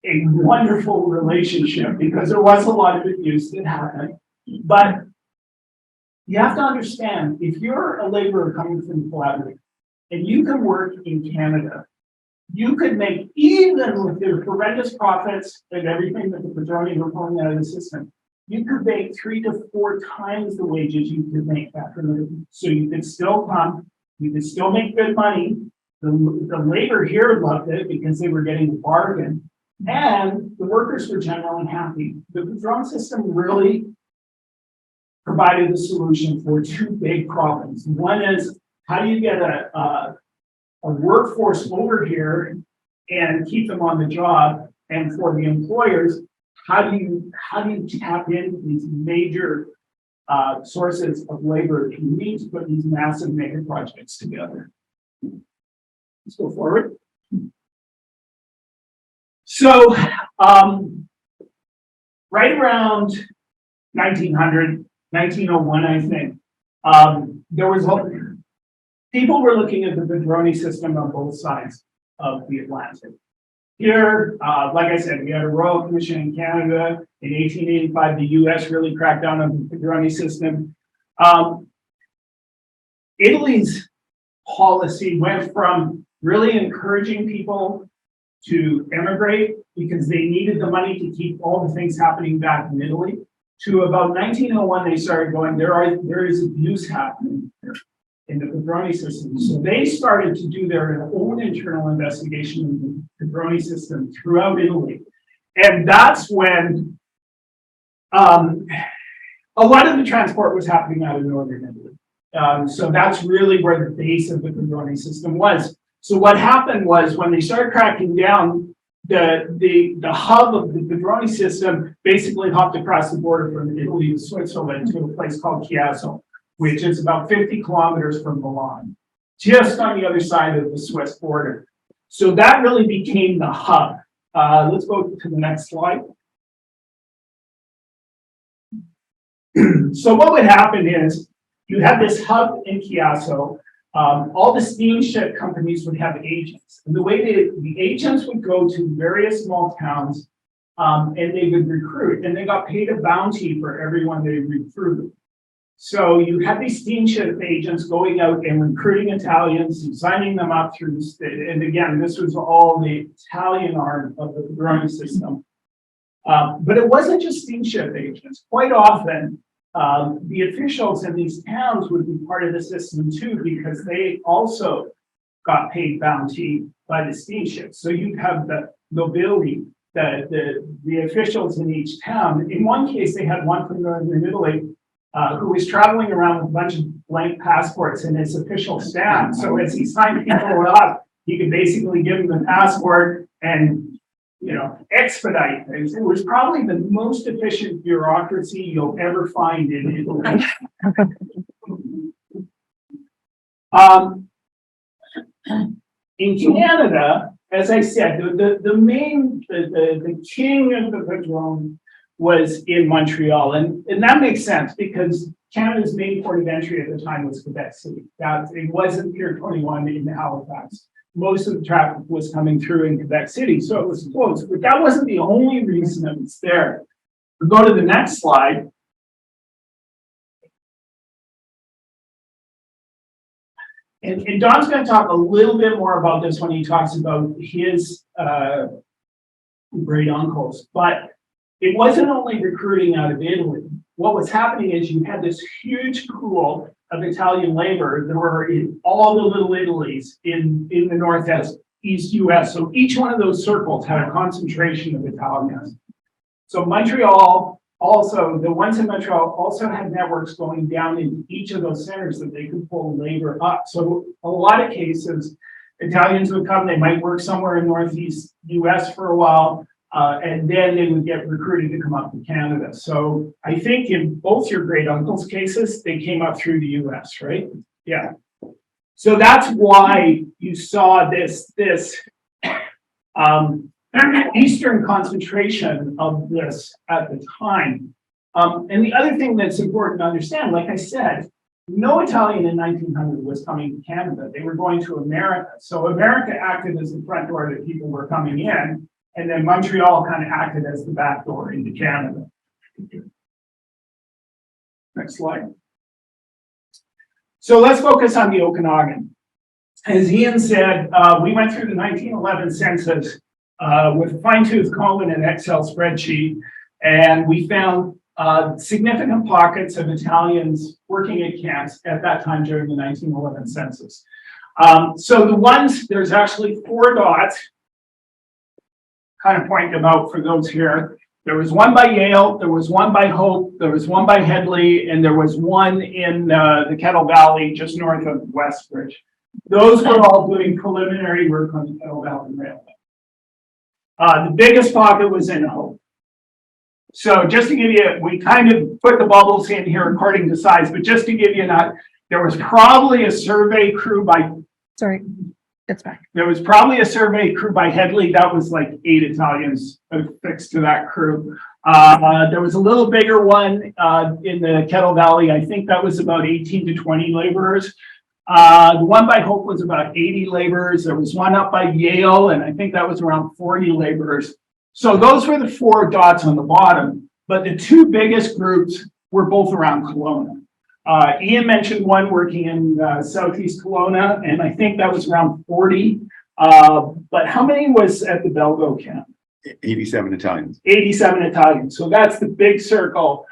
a wonderful relationship, because there was a lot of abuse that happened, but you have to understand, if you're a laborer coming from collaborative and you can work in Canada, you could make, even with the horrendous profits and everything that the Pedroni were pulling out of the system, you could make 3 to 4 times the wages you could make back from it. So you could still come, you could still make good money. The labor here loved it because they were getting a bargain, and the workers were generally happy. The Pedroni system really provided a solution for 2 big problems. One is, how do you get a workforce over here and keep them on the job? And for the employers, how do you tap into these major sources of labor you need to put these massive mega projects together? Let's go forward. So, right around 1900, 1901, I think, there was people were looking at the Pedroni system on both sides of the Atlantic. Here, like I said, we had a Royal Commission in Canada. In 1885, the US really cracked down on the Pedroni system. Italy's policy went from really encouraging people to emigrate because they needed the money to keep all the things happening back in Italy, to about 1901, they started going, there is abuse happening here in the Pedroni system. So they started to do their own internal investigation of the Pedroni system throughout Italy. And that's when a lot of the transport was happening out of northern Italy. So that's really where the base of the Pedroni system was. So what happened was, when they started cracking down, the hub of the Pedroni system basically hopped across the border from Italy to Switzerland to a place called Chiasso, which is about 50 kilometers from Milan, just on the other side of the Swiss border. So that really became the hub. Let's go to the next slide. So what would happen is, you have this hub in Chiasso. All the steamship companies would have agents. And the way the agents would go to various small towns, and they would recruit, and they got paid a bounty for everyone they recruited. So you had these steamship agents going out and recruiting Italians and signing them up through the state. And again, this was all the Italian arm of the Pedroni system. But it wasn't just steamship agents. Quite often, the officials in these towns would be part of the system too, because they also got paid bounty by the steamships. So you'd have the nobility, the officials in each town. In one case, they had one from northern Italy who was traveling around with a bunch of blank passports and his official stamp. So as he signed people up, he could basically give them the passport and, expedite things. It was probably the most efficient bureaucracy you'll ever find in Italy. In Canada, as I said, the king of the Pedroni was in Montreal, and that makes sense because Canada's main port of entry at the time was Quebec City. It wasn't Pier 21 in Halifax. Most of the traffic was coming through in Quebec City, so it was close. But that wasn't the only reason it was there. We'll go to the next slide. And Don's going to talk a little bit more about this when he talks about his great uncles. But it wasn't only recruiting out of Italy. What was happening is you had this huge pool of Italian labor that were in all the little Italies in the northeast US. So each one of those circles had a concentration of Italians. So Montreal also, the ones in Montreal also had networks going down in each of those centers that they could pull labor up. So a lot of cases, Italians would come, they might work somewhere in northeast US for a while, and then they would get recruited to come up to Canada. So I think in both your great uncle's cases, they came up through the US, right? Yeah. So that's why you saw this eastern concentration of this at the time. And the other thing that's important to understand, like I said, no Italian in 1900 was coming to Canada. They were going to America. So America acted as the front door that people were coming in, and then Montreal kind of acted as the back door into Canada. Next slide. So let's focus on the Okanagan. As Ian said, we went through the 1911 census with a fine-tooth comb and an Excel spreadsheet, and we found significant pockets of Italians working at camps at that time during the 1911 census. So the ones, there's actually 4 dots, kind of point them out for those here. There was one by Yale, there was one by Hope, there was one by Headley, and there was one in the Kettle Valley just north of Westbridge. Those were all doing preliminary work on the Kettle Valley Railway. The biggest pocket was in Hope. So just to give you, we kind of put the bubbles in here according to size, but just to give you that, there was probably a survey crew by. Sorry, it's back. There was probably a survey crew by Headley. That was like 8 Italians affixed to that crew. There was a little bigger one in the Kettle Valley. I think that was about 18 to 20 laborers. The one by Hope was about 80 laborers. There was one up by Yale, and I think that was around 40 laborers. So those were the 4 dots on the bottom, but the 2 biggest groups were both around Kelowna. Ian mentioned one working in Southeast Kelowna, and I think that was around 40. But how many was at the Belgo camp? 87 Italians. 87 Italians. So that's the big circle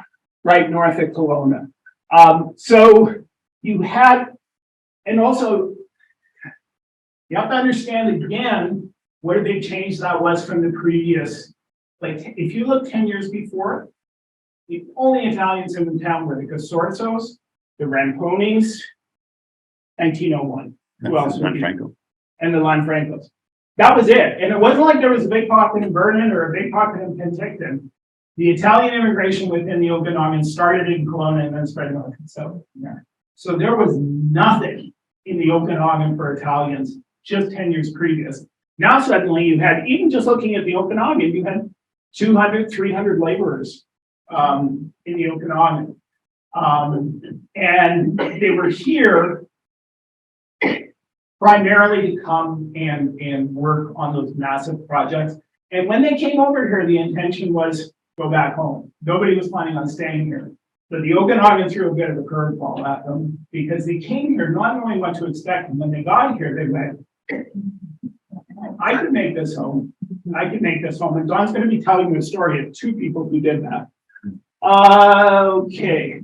right north of Kelowna. So you had, and also you have to understand again, what a big change that was from the previous, like if you look 10 years before, the only Italians in the town were the Casorzos, the Rampones, 1901. Who else? Franco. And the Lanfrancos. That was it. And it wasn't like there was a big pocket in Vernon or a big pocket in Penticton. The Italian immigration within the Okanagan started in Kelowna and then spread north and south. So there was nothing in the Okanagan for Italians just 10 years previous. Now suddenly you had, even just looking at the Okanagan, you had 200, 300 laborers in the Okanagan. And they were here primarily to come and work on those massive projects. And when they came over here, the intention was go back home. Nobody was planning on staying here. But the Okanagan threw a bit of a curveball at them because they came here not knowing what to expect. And when they got here, they went, I could make this home. I could make this home. And Don's going to be telling you a story of 2 people who did that. Okay.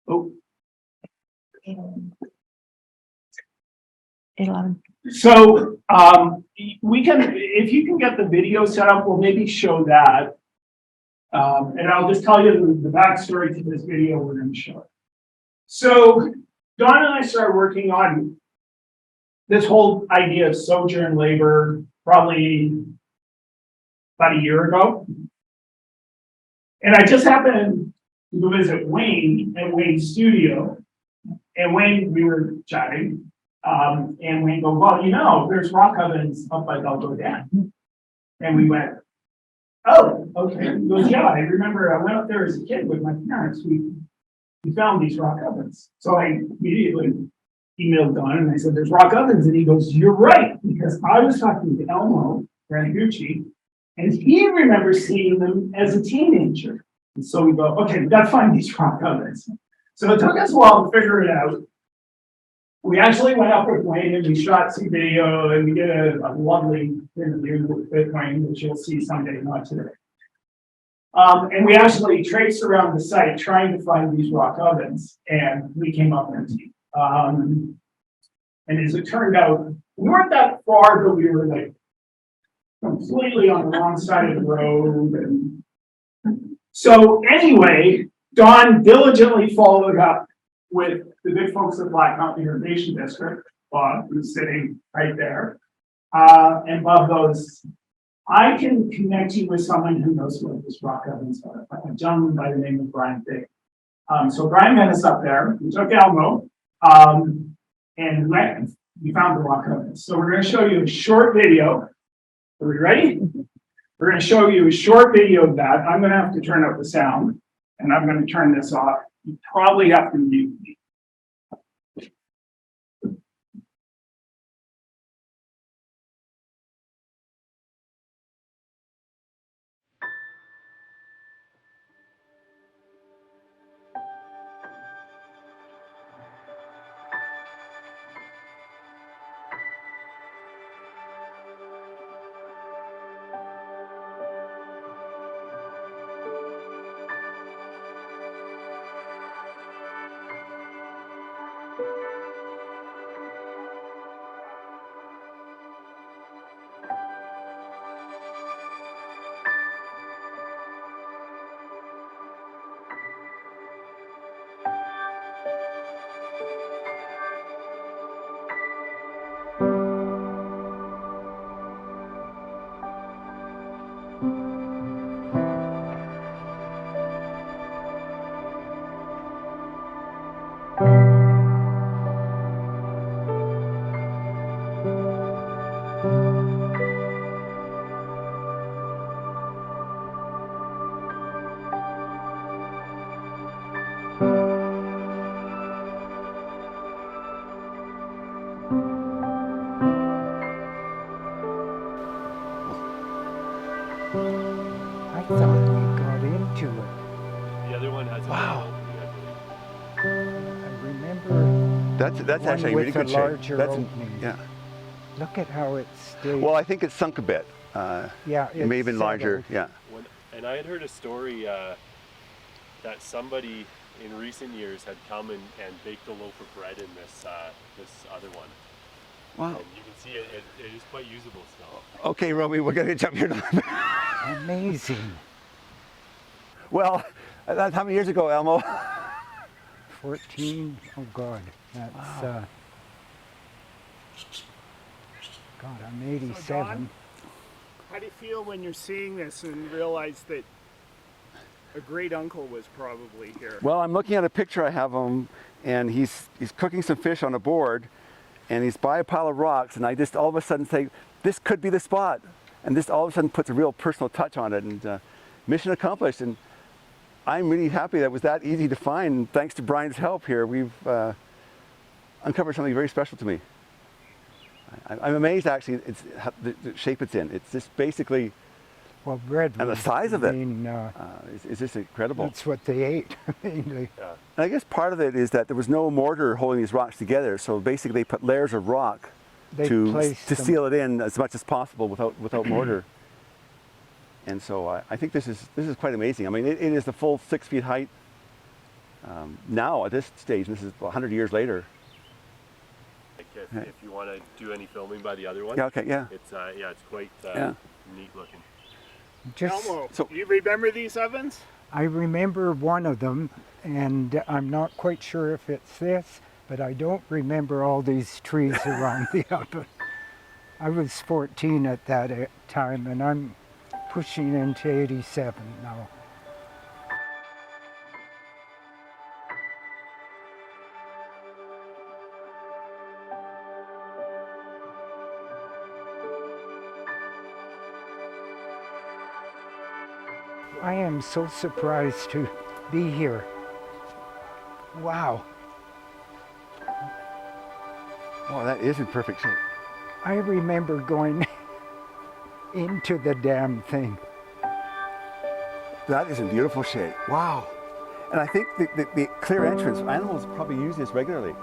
Oh. 811. So we can, if you can get the video set up, we'll maybe show that. And I'll just tell you the backstory to this video we're going to show. So Don and I started working on this whole idea of sojourn labor probably about a year ago. And I just happened to visit Wayne at Wayne's studio. And Wayne, we were chatting, and Wayne goes, well, you know, there's rock ovens up by Belgo Dam. And we went, oh, okay. He goes, yeah, I remember I went up there as a kid with my parents. We found these rock ovens. So I immediately emailed Don and I said, there's rock ovens. And he goes, you're right, because I was talking to Elmo Ranaguchi, and he remembers seeing them as a teenager. And so we go, okay, we got to find these rock ovens. So it took us a while to figure it out. We actually went up with Wayne and we shot some video and we did a lovely interview with Wayne, which you'll see someday, not today. And we actually traced around the site trying to find these rock ovens, and we came up empty. And as it turned out, we weren't that far, but we were like completely on the wrong side of the road. And so anyway, Don diligently followed up with the good folks at Black Mountain Irrigation District, Bob, who's sitting right there. And Bob goes, I can connect you with someone who knows what this rock ovens are, a gentleman by the name of Brian Big. So Brian met us up there. We took Elmo and went we found the rock cut. So we're going to show you a short video. Are we ready? We're going to show you a short video of that. I'm going to have to turn up the sound, and I'm going to turn this off. You probably have to mute me. I thought we got into it. The other one has Wow. I believe. I remember That's one actually in really with a good shape. larger That's opening. yeah. Look at how it stayed. Well, I think it's sunk a bit. yeah, It may have been larger. settled. Yeah. And I had heard a story that somebody in recent years had come and baked a loaf of bread in this other one. Wow. And you can see it is quite usable still. Okay, Roby, we're gonna jump here now. Amazing. Well, that's how many years ago, Elmo? 14. Oh God, that's Wow. God. I'm 87. How do you feel when you're seeing this and realize that a great uncle was probably here? Well, I'm looking at a picture I have of him, and he's cooking some fish on a board, and he's by a pile of rocks, and I just all of a sudden say, this could be the spot. And this all of a sudden puts a real personal touch on it, and mission accomplished. And I'm really happy that it was that easy to find. Thanks to Brian's help here, we've uncovered something very special to me. I'm amazed actually, it's the shape it's in. It's just basically, Well, bread. and the was- size of I it mean, is just incredible. that's what they ate mainly. Yeah. And I guess part of it is that there was no mortar holding these rocks together, so basically they put layers of rock They to placed them- seal it in as much as possible without mortar. And so I think this is quite amazing. I mean, it is the full 6 feet height now at this stage, and this is 100 years later. Like if you want to do any filming by the other one, Yeah, okay, yeah. it's it's quite Yeah. neat looking. Just, Elmo, So- you remember these ovens? I remember one of them, and I'm not quite sure if it's this, but I don't remember all these trees around the oven. I was 14 at that time, and I'm pushing into 87 now. I am so surprised to be here. Wow. Oh, that is in perfect shape. I remember going into the damn thing. That is in beautiful shape. Wow. And I think the clear entrance, animals probably use this regularly.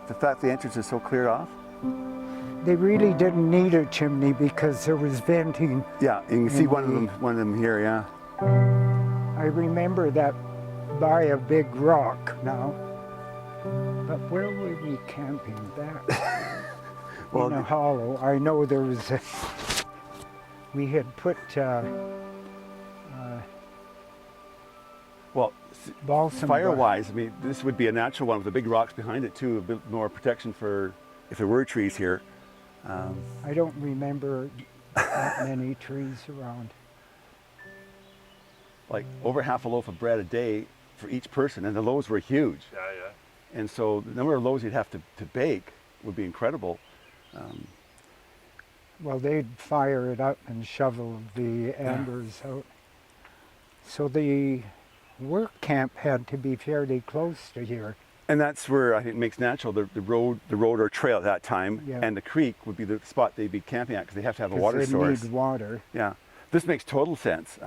The fact the entrance is so cleared off. They really didn't need a chimney because there was venting. Yeah, you can see one Indeed. of them here, yeah. I remember that by a big rock now. But where were we camping that? Well, in a hollow. I know there was a, we had put well, balsam. fire-wise, I mean, this would be a natural one with the big rocks behind it too, a bit more protection for if there were trees here. I don't remember that many trees around. Like over half a loaf of bread a day for each person, and the loaves were huge. Yeah, yeah. And so the number of loaves you'd have to bake would be incredible. Well, they'd fire it up and shovel the embers out. So the work camp had to be fairly close to here. And that's where I think it makes natural the road or trail at that time, Yeah. and the creek would be the spot they'd be camping at because they have to have a 'Cause water they source. need water. Yeah, this makes total sense.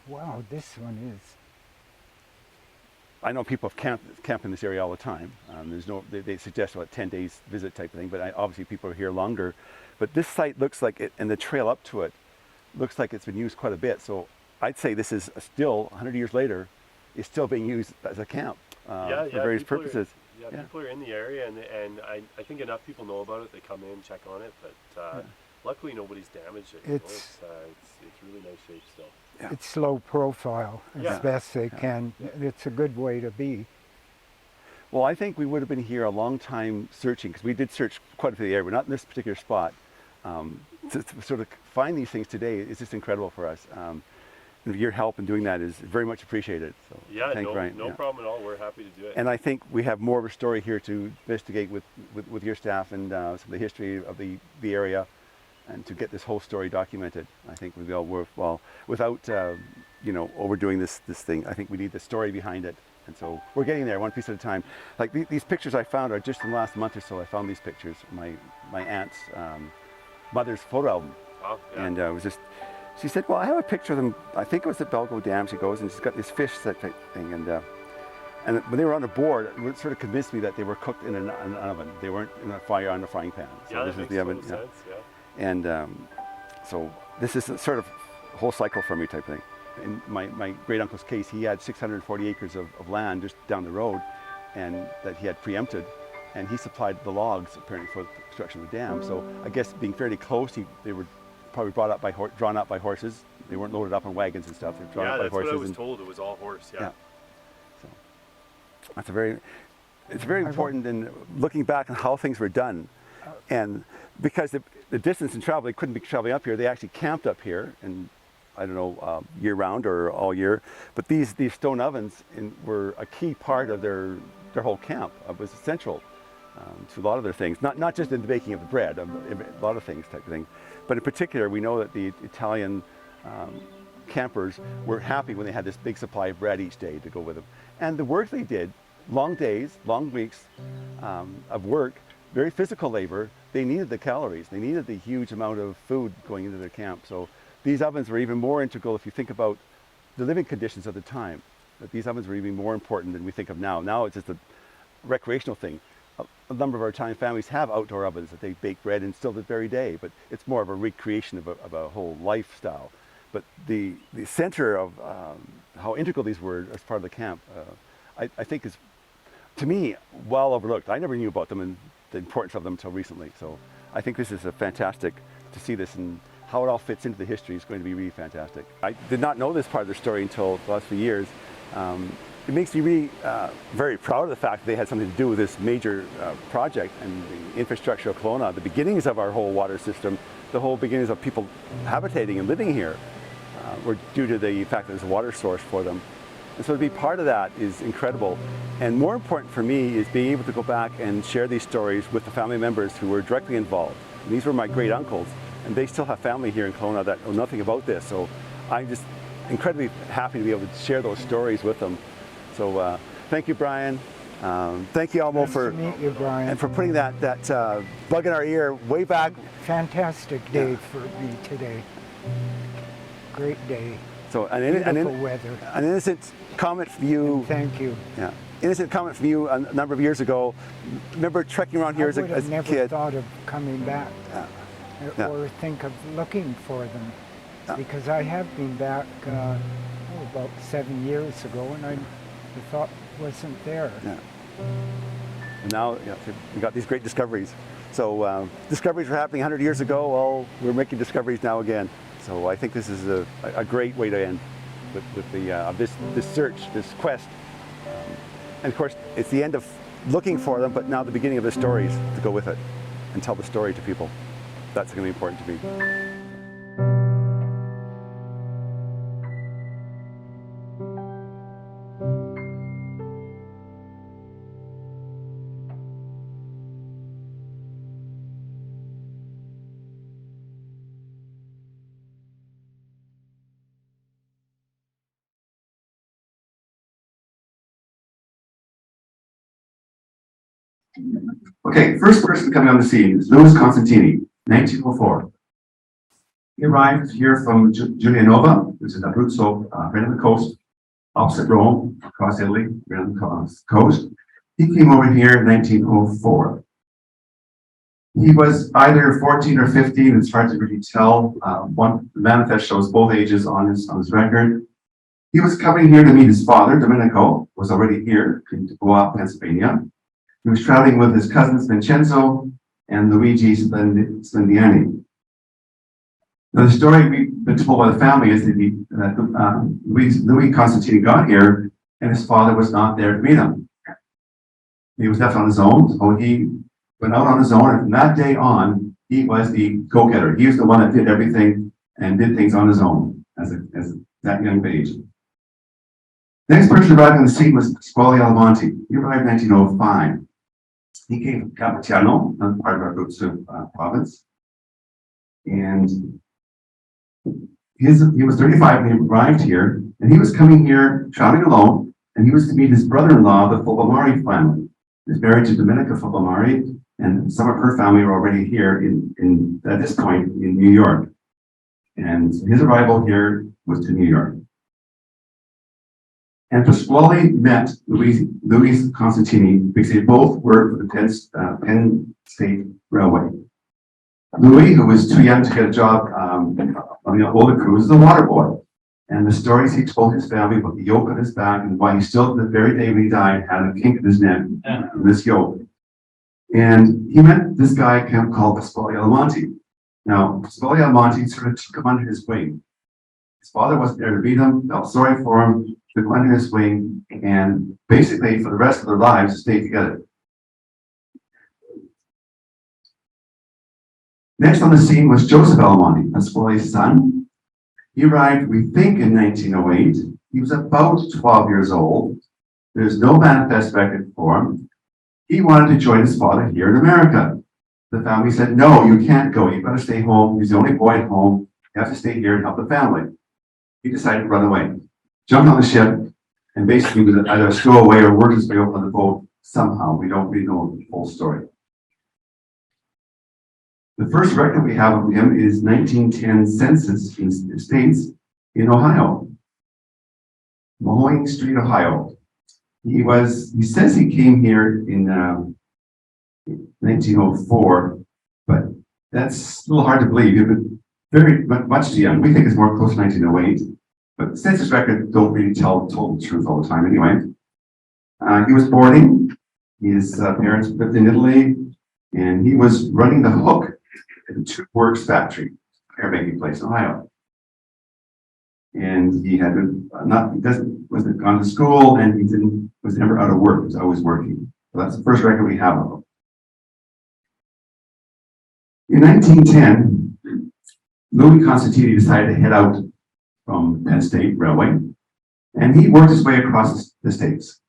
Wow, this one is. I know people have camp in this area all the time. There's no, they suggest about 10 days visit type of thing, but obviously people are here longer. But this site looks like it, and the trail up to it looks like it's been used quite a bit. So I'd say this is still 100 years later, is still being used as a camp for various purposes. People are in the area, and I think enough people know about it. They come in, check on it, but luckily nobody's damaged it. It's really nice shape still. Yeah. It's low profile as Yeah. best they can. It's a good way to be. Well, I think we would have been here a long time searching, because we did search quite a bit of the area, but not in this particular spot. To sort of find these things today is just incredible for us. And your help in doing that is very much appreciated. So thank you, Brian. No problem at all. We're happy to do it. And I think we have more of a story here to investigate with your staff and some of the history of the area, and to get this whole story documented. I think we'd be all worthwhile without overdoing this thing. I think we need the story behind it. And so we're getting there one piece at a time. Like these pictures I found are just in the last month or so. I found these pictures, my aunt's mother's photo album. Wow, yeah. And it was just, she said, well, I have a picture of them. I think it was at Belgo Dam. She goes, and she's got this fish type thing. And when they were on the board, it sort of convinced me that they were cooked in an oven. They weren't in a fire on a frying pan. So this is the oven. Sense, yeah. And so this is a sort of whole cycle for me type thing. In my great uncle's case, he had 640 acres of land just down the road, and that he had preempted, and he supplied the logs apparently for the construction of the dam. So I guess being fairly close, they were probably drawn up by horses. They weren't loaded up on wagons and stuff. They were drawn up by horses. That's what I was told. It was all horse. Yeah. So that's it's very important in looking back on how things were done, and because the distance and travel, they couldn't be traveling up here. They actually camped up here, and I don't know, year round or all year. But these stone ovens were a key part of their whole camp. It was essential to a lot of their things, not just in the baking of the bread, a lot of things type of thing. But in particular, we know that the Italian campers were happy when they had this big supply of bread each day to go with them. And the work they did, long days, long weeks of work, very physical labor, they needed the calories. They needed the huge amount of food going into their camp. So these ovens were even more integral if you think about the living conditions of the time. That these ovens were even more important than we think of now. Now it's just a recreational thing. A number of our Italian families have outdoor ovens that they bake bread in still this very day, but it's more of a recreation of a whole lifestyle. But the center of how integral these were as part of the camp, I think is, to me, well overlooked. I never knew about them and the importance of them until recently. So I think this is a fantastic to see this, and how it all fits into the history is going to be really fantastic. I did not know this part of their story until the last few years. It makes me really very proud of the fact that they had something to do with this major project and the infrastructure of Kelowna, the beginnings of our whole water system, the whole beginnings of people habitating and living here were due to the fact that there's a water source for them. And so to be part of that is incredible. And more important for me is being able to go back and share these stories with the family members who were directly involved. And these were my great uncles, and they still have family here in Kelowna that know nothing about this. So I'm just incredibly happy to be able to share those stories with them. So thank you, Brian. Thank you, Almo, Nice to meet you, Brian. and for putting that bug in our ear way back. Fantastic day for me today. Great day. So Beautiful weather. an innocent comment from you. Thank you. Yeah, innocent comment from you a number of years ago. Remember trekking around here I as a would have never kid? thought of coming back Yeah. or think of looking for them, because I have been back about 7 years ago, and the thought wasn't there. Yeah. And now we got these great discoveries. So discoveries were happening 100 years ago. Well, we're making discoveries now again. So I think this is a great way to end with this search, this quest. And of course, it's the end of looking for them, but now the beginning of the stories to go with it and tell the story to people. That's going to be important to me. Okay, first person coming on the scene is Louis Constantini, 1904. He arrived here from Giulianova, which is Abruzzo, right on the coast, opposite Rome, across Italy, right on the coast. He came over here in 1904. He was either 14 or 15, it's hard to really tell. The manifest shows both ages on his record. He was coming here to meet his father, Domenico, was already here in Bois, Pennsylvania. He was traveling with his cousins Vincenzo and Luigi Splendiani. Now, the story we've been told by the family is that Louis Constantini got here and his father was not there to meet him. He was left on his own, so he went out on his own, and from that day on, he was the go-getter. He was the one that did everything and did things on his own as that young age. Next person arrived on the scene was Pasquale Alamonti. He arrived in 1905. He came from Capitiano, another part of our Abruzzo province. And he was 35 when he arrived here, and he was coming here traveling alone, and he was to meet his brother-in-law, the Fulvamari family. He was married to Domenica Fulvamari, and some of her family were already here at this point in New York. And his arrival here was to New York. And Pasquale met Louis Constantini because they both worked for the Penn State Railway. Louis, who was too young to get a job on the older cruise, is a water boy. And the stories he told his family about the yoke on his back and why he still, the very day when he died, had a kink in his neck, this yoke. And he met this guy called Pasquale Alamonti. Now, Pasquale Alamonti sort of took him under his wing. His father wasn't there to meet him, felt sorry for him, took him under his wing, and basically for the rest of their lives stayed together. Next on the scene was Joseph Alamonti, Pasquale's son. He arrived, we think, in 1908. He was about 12 years old. There's no manifest record for him. He wanted to join his father here in America. The family said, no, you can't go. You've got to stay home. He's the only boy at home. You have to stay here and help the family. He decided to run away, jumped on the ship, and basically was either a stowaway or worked his way up on the boat somehow. We don't really know the whole story. The first record we have of him is 1910 census in the States in Ohio, Mahoning Street, Ohio. He says he came here in 1904, but that's a little hard to believe. He was very much too young. We think it's more close to 1908, but the census records don't really tell the truth all the time anyway. He was boarding. His parents lived in Italy, and he was running the hook at the Tube Works factory, hair making place in Ohio. And he had wasn't gone to school, and he was never out of work. He was always working. So that's the first record we have of him. In 1910, Louis Constantini decided to head out from Penn State Railway, and he worked his way across the states.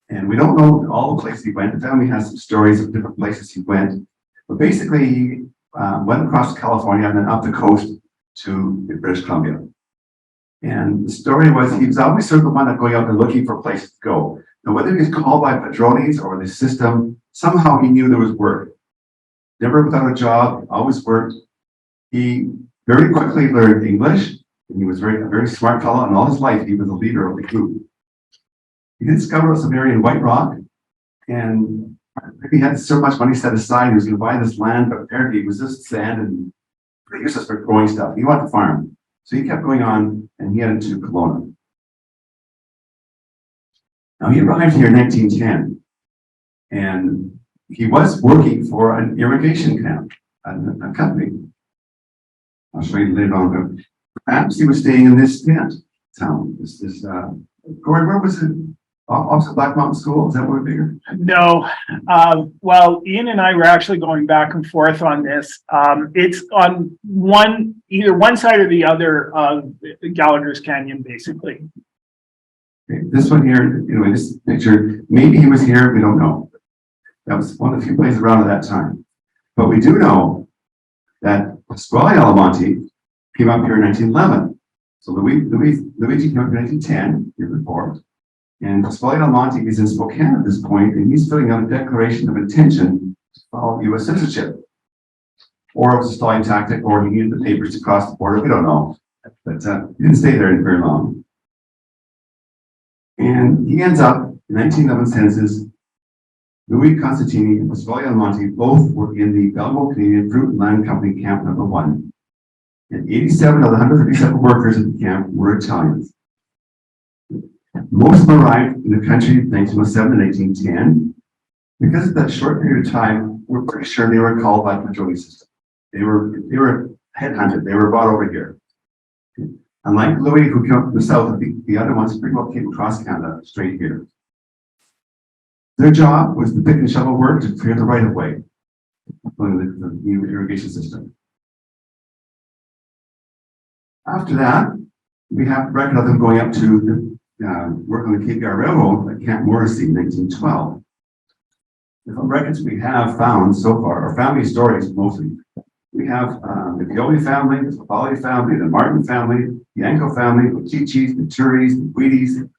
And we don't know all the places he went. The family has some stories of different places he went, but basically he went across California and then up the coast to British Columbia. And the story was he was always sort of the one that going out and looking for places to go. Now, whether he was called by padrones or the system, somehow he knew there was work. Never without a job, always worked. He very quickly learned English, and he was a very smart fellow, and all his life he was a leader of the group. He did discover some area in White Rock, and he had so much money set aside, he was going to buy this land, but apparently it was just sand and pretty useless for growing stuff. He wanted to farm. So he kept going on, and he headed to Kelowna. Now, he arrived here in 1910, and he was working for an irrigation camp, a company. I'll show you later on. Perhaps he was staying in this town. Gord, where was it? Off the Black Mountain School? Is that where we figured? No, well, Ian and I were actually going back and forth on this. It's on either one side or the other of Gallagher's Canyon, basically. Okay, this one here, anyway, this picture, maybe he was here, we don't know. That was one of the few places around at that time. But we do know that Pasquale Alamonti came up here in 1911. So Luigi came up in 1910, year before. And Pasquale Almonte is in Spokane at this point, and he's filling out a declaration of intention to follow U.S. citizenship. Or it was a stalling tactic, or he needed the papers to cross the border. We don't know. But he didn't stay there very long. And he ends up, in 1911 census, Louis Constantini and Pasquale Almonte both were in the Belgo Canadian Fruit and Land Company Camp Number 1. And 87 of the 137 workers at the camp were Italians. Most of them arrived in the country in 1907 and 1910. Because of that short period of time, we're pretty sure they were called by the patrolling system. They were headhunted. They were brought over here. Unlike Louis, who came from the south, the other ones pretty well came across Canada straight here. Their job was to pick and shovel work to clear the right of way, the new irrigation system. After that, we have record of them going up to work on the KBR Railroad at Camp Morrissey in 1912. The records we have found so far are family stories mostly. We have the Pioli family, the Pooley family, the Martin family, the Yanko family, the Chichis, the Turis, the Guidis,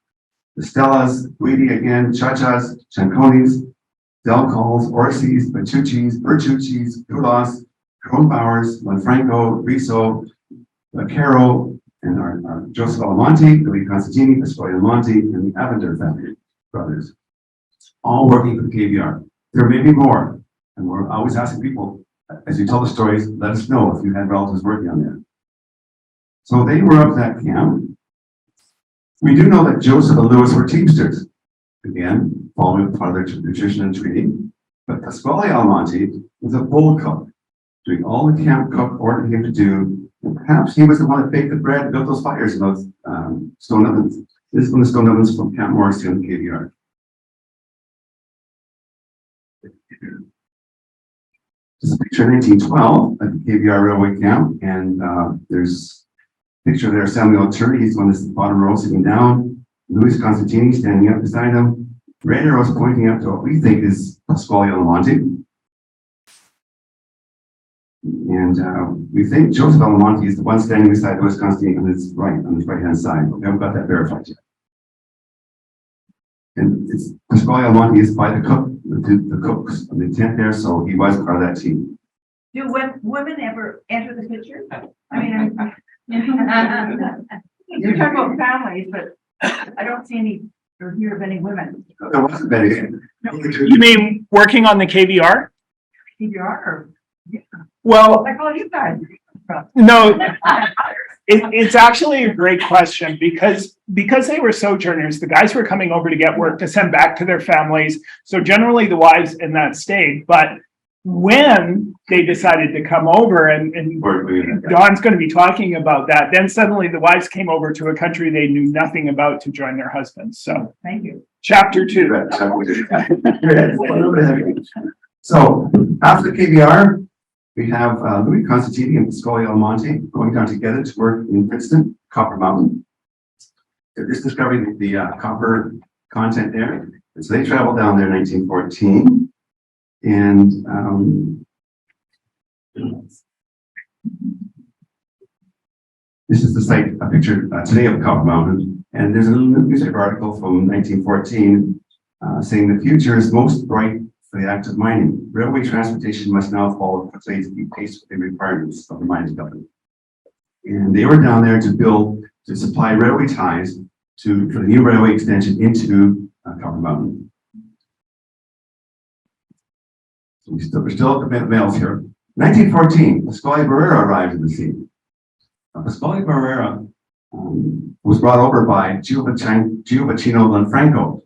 the Stellas, Guidi again, Chachas, Chanconis, Delcols, Orsis, Bachuchis, Berchuchis, Gulas, Kronbauers, Lanfranco, Riso, Caro, and our Joseph Almonte, Louis Constantini, Pasquale Almonte, and the Avender family brothers, all working for the KBR. There may be more, and we're always asking people, as you tell the stories, let us know if you had relatives working on there. So they were up that camp. We do know that Joseph and Louis were Teamsters, again, following part of their nutrition and training. But Pasquale Almonte was a bull cook, doing all the camp cook ordered him to do. And perhaps he was the one that baked the bread and built those fires in those stone ovens. This is one of the stone ovens from Camp Morrissey on the KBR. This is a picture of 1912 at the KBR Railway Camp, and there's a picture there of Samuel Turi. He's on this bottom row sitting down. Louis Constantini standing up beside him. Red arrows pointing up to what we think is Pasquale Almonte. And we think Joseph Almonte is the one standing beside Louis Constantini on his right-hand side. But we haven't got that verified yet. And it's Pasquale Almonte is by the cooks on the tent there, so he was part of that team. Do women ever enter the picture? I mean, you're talking about families, but I don't see any or hear of any women. There wasn't many. You mean working on the KBR? KBR or? Yeah. Well, Like all you guys. no, it's actually a great question because they were sojourners. The guys were coming over to get work to send back to their families. So generally the wives in that stayed, but when they decided to come over and Don's going to be talking about that, then suddenly the wives came over to a country they knew nothing about to join their husbands. So thank you. Chapter 2. So after the KBR, we have Louis Constantini and Pasquale Almonte going down together to work in Princeton, Copper Mountain. They're just discovering the copper content there. And so they traveled down there in 1914. And this is the site, a picture today of Copper Mountain. And there's a newspaper article from 1914 saying the future is most bright for the act of mining. Railway transportation must now follow quickly to keep pace with the requirements of the mining company. And they were down there to supply railway ties for the new railway extension into Copper Mountain. So we're still at the males here. 1914, Pasquale Barrera arrived in the scene. Pasquale Barrera was brought over by Giovacchino Lanfranco.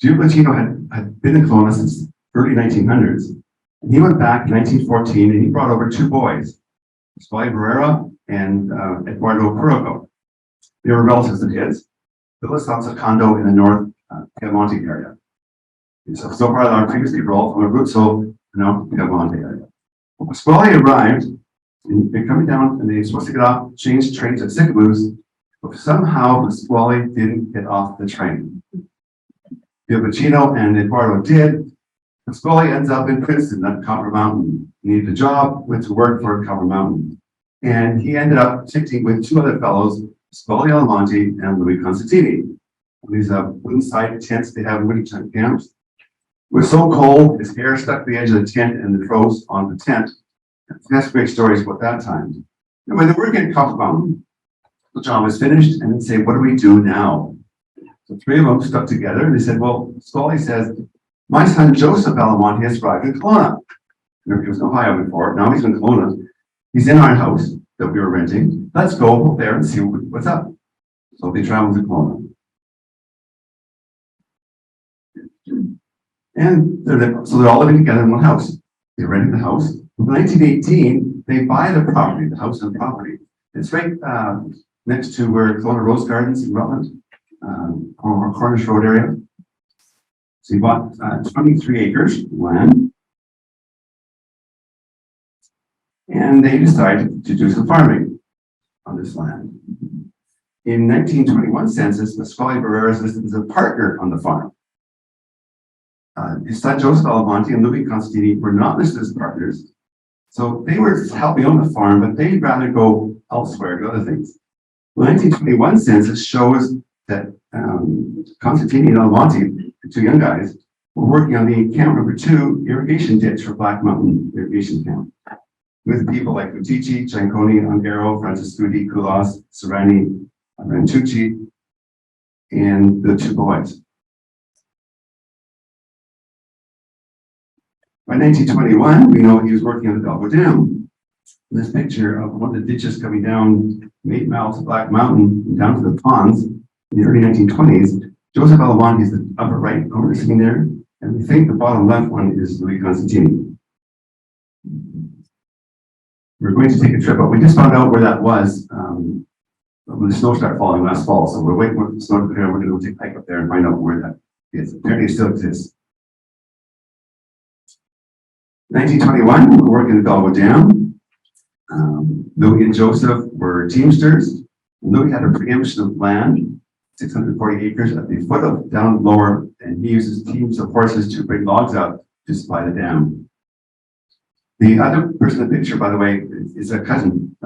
Giovacchino had been in Kelowna since early 1900s. And he went back in 1914 and he brought over two boys, Pasquale Barrera and Eduardo Purrogo. They were relatives of his. Phyllis owns a condo in the North Piemonte area. And so far, our previous people are all from Abruzzo, now Piemonte area. Pasquale arrived, and they're coming down, and they're supposed to get off, change trains at Sicamous, but somehow Pasquale didn't get off the train. Giovacchino and Eduardo did. Pasquale ends up in Princeton at Copper Mountain. He needed a job, went to work for Copper Mountain. And he ended up sitting with two other fellows, Pasquale Almonte and Louis Constantini. These wooden side tents, they have wooden tent camps. It was so cold, his hair stuck to the edge of the tent and it froze on the tent. That's great stories about that time. And when they were getting Coffee Mountain, the job was finished and they'd say, what do we do now? So three of them stuck together and they said, well, Scully says, my son Joseph Alamonte has arrived in Kelowna. He was in Ohio before, now he's in Kelowna. He's in our house that we were renting. Let's go up there and see what's up. So they traveled to Kelowna. And so they're all living together in one house. They rented the house. In 1918, they buy the property, the house and the property. It's right next to where Kelowna Rose Gardens in Rutland, or Cornish Road area. So he bought 23 acres of land. And they decided to do some farming on this land. In 1921 census, Pasquale Barrera is listed as a partner on the farm. His son Joseph Alamonte and Louis Constantini were not listed as partners. So they were helping on the farm, but they'd rather go elsewhere to other things. The 1921 census shows that Constantini and Alamonte, the two young guys, were working on the camp number 2 irrigation ditch for Black Mountain Irrigation Camp, with people like Utici, Gianconi, Ongaro, Franciscudi, Kulas, Serrani, Rantucci, and the 2 boys. By 1921, we know he was working on the Belgo Dam. This picture of one of the ditches coming down 8 miles to Black Mountain and down to the ponds in the early 1920s. Joseph Alamonte is the upper right corner sitting there, and we think the bottom left one is Louis Constantini. We're going to take a trip, but we just found out where that was when the snow started falling last fall. So we're waiting for the snow to clear. We're going to take a hike up there and find out where that is. Apparently it still exists. 1921, we were working the Belgo Dam. Louis and Joseph were teamsters. Louis had a preemption of land, 640 acres at the foot of down lower, and he uses teams of horses to bring logs out to supply the dam. The other person in the picture, by the way, is a cousin,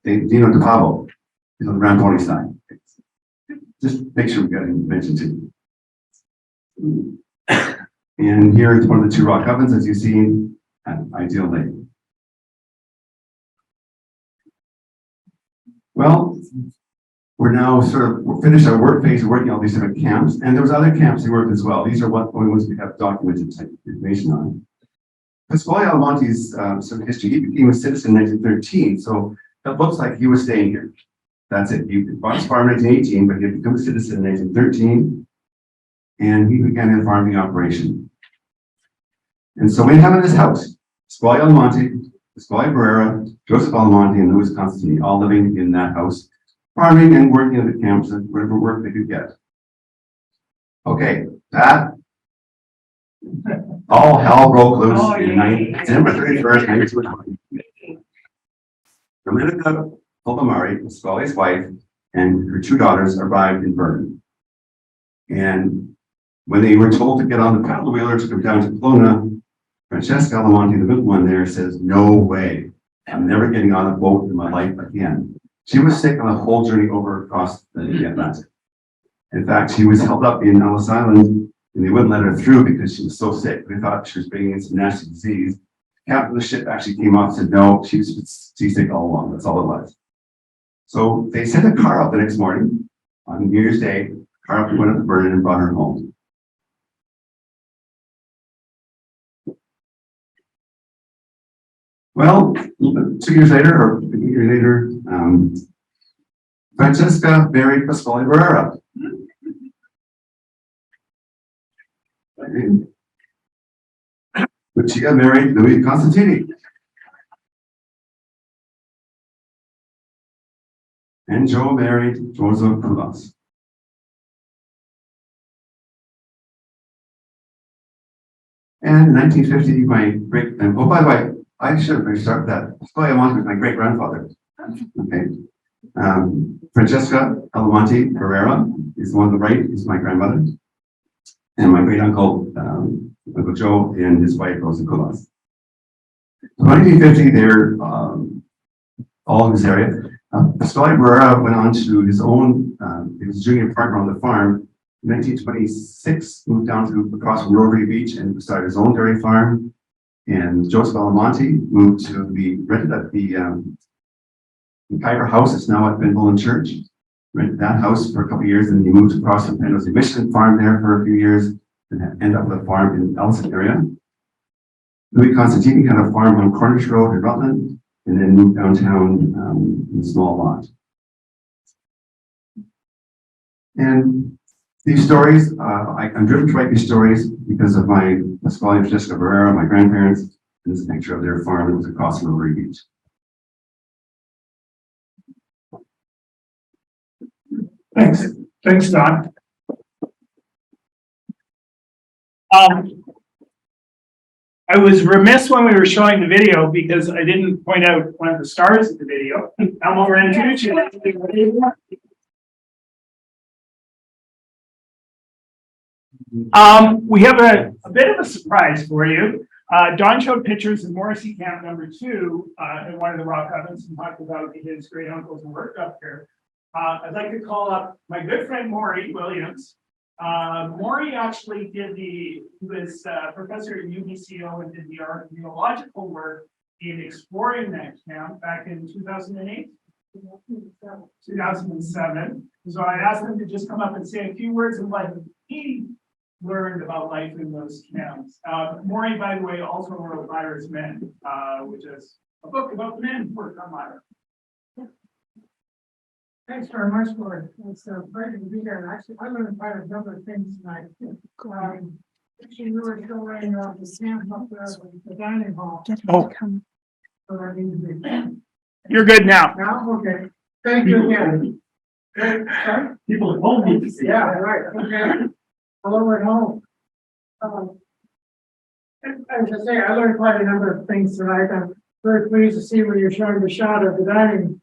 Dino DePavo. He's on the Rampone side. Just make sure we got him mentioned too. And here is one of the 2 rock ovens, as you've seen at Ideal Lake. Well, we're now we're finished our work phase of working all these different camps, and there was other camps we worked as well. These are what only ones we have documented information on. Pasquale Alamonte's sort of history, he became a citizen in 1913, so it looks like he was staying here. That's it. He bought his farm in 1918, but he had become a citizen in 1913, and he began a farming operation. And so we have in this house, Pasquale Alamonte, Pasquale Barrera, Joseph Alamonte, and Louis Constantini, all living in that house, farming and working at the camps and whatever work they could get. Okay, that all hell broke loose in December 31st, 1920. Dominica Fulmari, Pasquale's wife, and her 2 daughters arrived in Vernon. And when they were told to get on the paddle wheeler to come down to Kelowna, Francesca Alamonte, the middle one there, says, no way, I'm never getting on a boat in my life again. She was sick on the whole journey over across the Atlantic. In fact, she was held up in Ellis Island and they wouldn't let her through because she was so sick. They thought she was bringing in some nasty disease. The captain of the ship actually came up and said, no, she was seasick all along. That's all it was. So they sent a car up the next morning on New Year's Day. The car up went up to Vernon and brought her home. Well, 2 years later, or a year later, Francesca married Pasquale Barrera. Lucia married Louis Constantini. And Joe married Joseph Kulas. And in 1950, my great, oh, by the way, I should have started that. Pasquale Alamonte was my great grandfather. Okay. Francesca Alamonte Barrera is the one on the right, is my grandmother. And my great uncle, Uncle Joe, and his wife, Rosa Kulas. In 1950, they're all in this area. Pasquale Barrera went on to his own, he was a junior partner on the farm, In 1926, moved down to across from Rotary Beach and started his own dairy farm. And Joseph Alamonte moved to be rented at the Kuiper House. It's now at Ben Church. Rented that house for a couple of years, and he moved across and was a mission farm there for a few years, and ended up with a farm in Ellison area. Louis Constantini had a farm on Cornish Road in Rutland, and then moved downtown in a small lot. And these stories, I'm driven to write these stories because of my Pasquale and Francesca Barrera, my grandparents, and this is a picture of their farm that was across from Rotary Beach. Thanks, Don. I was remiss when we were showing the video because I didn't point out one of the stars of the video. Elmo Rantucci. We have a bit of a surprise for you. Don showed pictures of Morrissey Camp #2 in one of the rock ovens and talked about his great uncles who worked up here. I'd like to call up my good friend Maury Williams. Maury actually was professor at UBCO and did the archaeological work in exploring that camp back in 2008. 2007. So I asked him to just come up and say a few words of what he learned about life in those camps. Maury, by the way, also wrote Myra's Men, which is a book about men who worked on Myra. Thanks very much, Gord. It's a pleasure to be here. And actually, I learned quite a number of things tonight. Actually, we were showing the camp up there, the dining hall. Oh. So I need to be. You're good now. Now, okay. Thank you again. Sorry? People at home need to see. Yeah, right. Okay. Hello at home. As I say, I learned quite a number of things tonight. I'm very pleased to see where you're showing the shot of the dining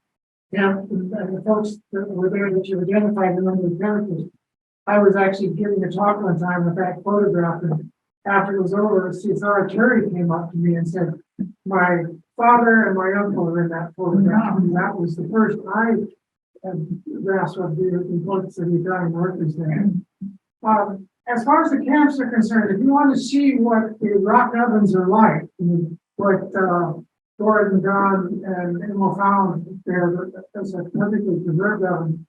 camp and the folks that were there that you identified the number of characters. I was actually giving a talk one time with that photograph, and after it was over, the authority came up to me and said, my father and my uncle were in that photograph, and that was the first I grasped of the importance of the Italian workers there. As far as the camps are concerned, if you want to see what the rock ovens are like, what Gord and Don and Emil found there, that's a perfectly preserved oven.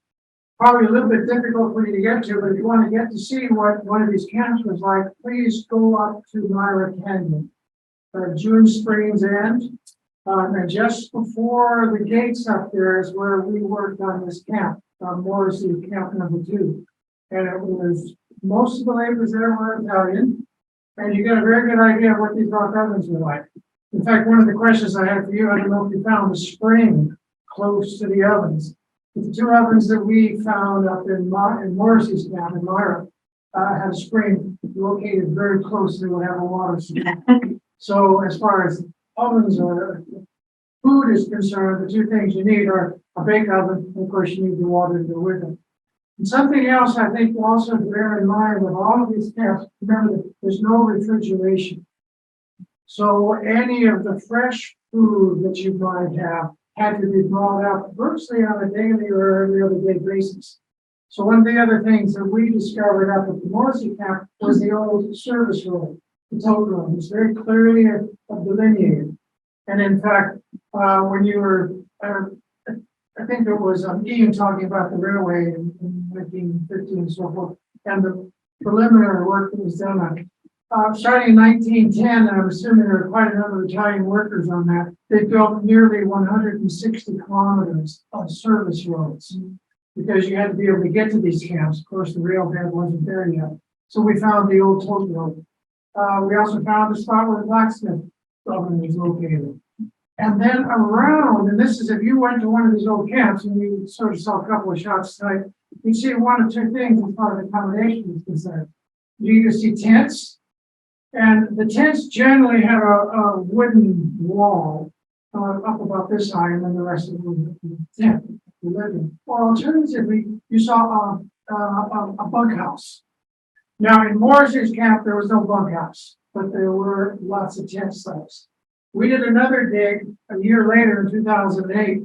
Probably a little bit difficult for you to get to, but if you want to get to see what one of these camps was like, please go up to Myra Canyon. June Springs End, and just before the gates up there is where we worked on this camp, Morrissey Camp #2. And it was, most of the laborers there were Italian, and you get a very good idea of what these rock ovens were like. In fact, one of the questions I had for you, I don't know if you found the spring close to the ovens. The two ovens that we found up in Morrissey's camp in Myra had a spring located very close to whatever water supply. So as far as ovens or food is concerned, the two things you need are a bake oven, and of course you need the water to go with it. And something else I think also to bear in mind with all of these camps, remember that there's no refrigeration. So any of the fresh food that you might have had to be brought up virtually on a daily or every other day basis. So one of the other things that we discovered up at the Morrissey camp was the old service road, the tote road. It's very clearly delineated. And in fact, when you were, I think it was Ian talking about the railway in 1915 and so forth, and the preliminary work that was done on it. Starting in 1910, and I'm assuming there were quite a number of Italian workers on that, they built nearly 160 kilometers of service roads because you had to be able to get to these camps. Of course, the railhead wasn't there yet. So we found the old tote road. We also found the spot where the blacksmith oven was located. And then around, and this is if you went to one of these old camps and you sort of saw a couple of shots tonight, you'd see one or two things as far as accommodation is concerned. You either see tents, and the tents generally have a wooden wall up about this high, and then the rest of the tent you live in. Or alternatively, you saw a bunkhouse. Now in Morrissey's camp, there was no bunkhouse, but there were lots of tent sites. We did another dig a year later in 2008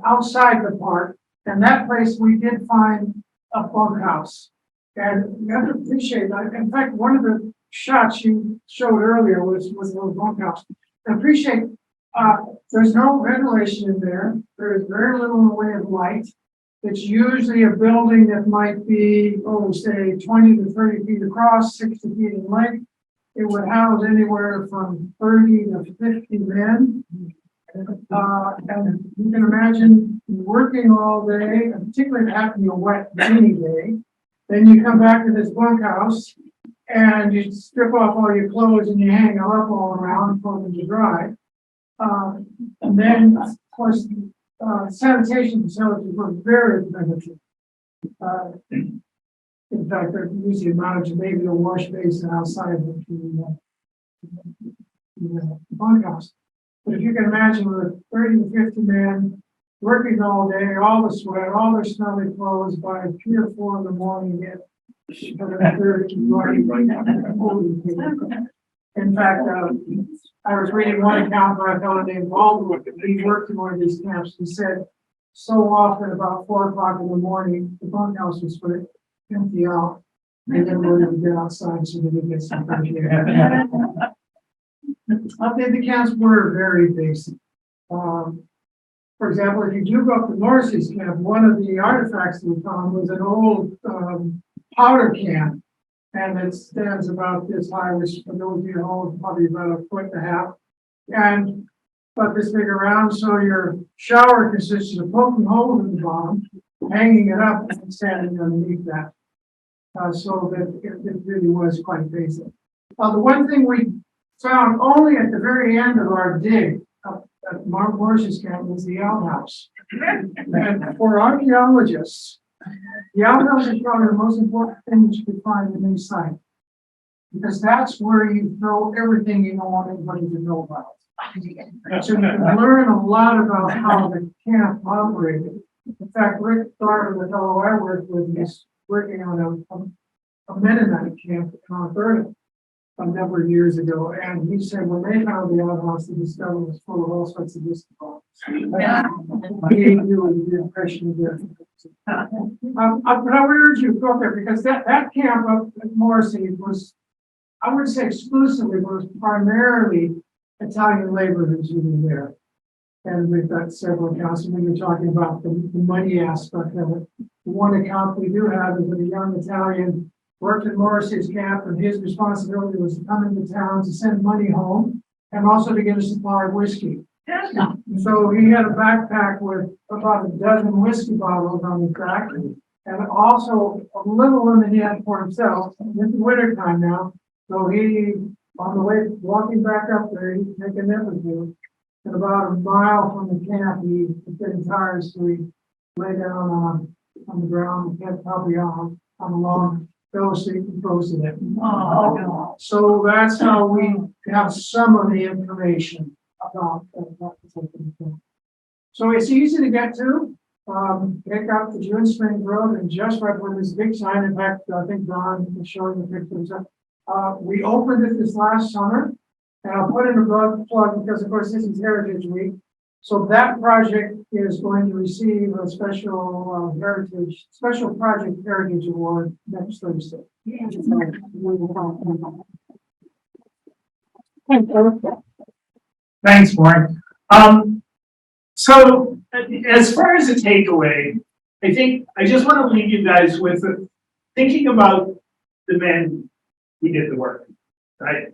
outside the park, and that place we did find a bunkhouse. And you have to appreciate that. In fact, one of the shots you showed earlier was a little bunkhouse. I appreciate, there's no ventilation in there. There is very little in the way of light. It's usually a building that might be, say 20 to 30 feet across, 60 feet in length. It would house anywhere from 30 to 50 men. And you can imagine working all day, and particularly after a wet, rainy day. Then you come back to this bunkhouse and you strip off all your clothes and you hang them up all around for them to dry. And then, of course, sanitation facilities were very limited. In fact, they're usually amounted to maybe a wash basin outside of the bunkhouse. But if you can imagine with 30 to 50 men working all day, all the sweat, all their smelly clothes, by 3 or 4 in the morning, in fact, I was reading one account by a fellow named Baldwin. He worked in one of these camps. He said so often about 4 o'clock in the morning, the bunkhouse was sort of empty out. They never wanted to get outside so they could get some fresh air. I think the camps were very basic. For example, if you do go up to Morrissey's camp, one of the artifacts we found was an old powder can, and it stands about this high, which for those of you know, probably about 1.5 feet, and about this big around. So your shower consisted of poking holes in the bottom, hanging it up, and standing underneath that. So that it really was quite basic. The one thing we found only at the very end of our dig up at Morris's camp was the outhouse. And for archaeologists, the outhouse is probably the most important thing you could find in any site, because that's where you throw everything you don't want anybody to know about. So you can learn a lot about how the camp operated. In fact, Rick Starter, the fellow I worked with, is working on a Mennonite camp in Alberta a number of years ago, and he said when they found the outhouse, the discovery was full of all sorts of disc balls. He knew the impression of that. But I would urge you to go up there, because that camp up at Morrissey was, I would say exclusively, was primarily Italian laborers who were there. And we've got several accounts, and we were talking about the money aspect of it. The one account we do have is that a young Italian worked at Morrissey's camp, and his responsibility was to come into town to send money home and also to get a supply of whiskey. So he had a backpack with about a dozen whiskey bottles on his back, and also a little lemon he had for himself. It's winter time now, so he, on the way walking back up there, he'd take a nip or two. And about a mile from the camp, he was getting tired, so he lay down on the ground, head probably on a long fell asleep and froze to death. So that's how we have some of the information about that particular thing. So it's easy to get to. Pick up the June Springs Road, and just right where this big sign, in fact, I think Don is showing the pictures. We opened it this last summer, and I'll put in a plug because, of course, this is Heritage Week. So that project is going to receive a special project heritage award next Thursday. Thanks, Warren. So as far as a takeaway, I think I just want to leave you guys with thinking about the men who did the work, right?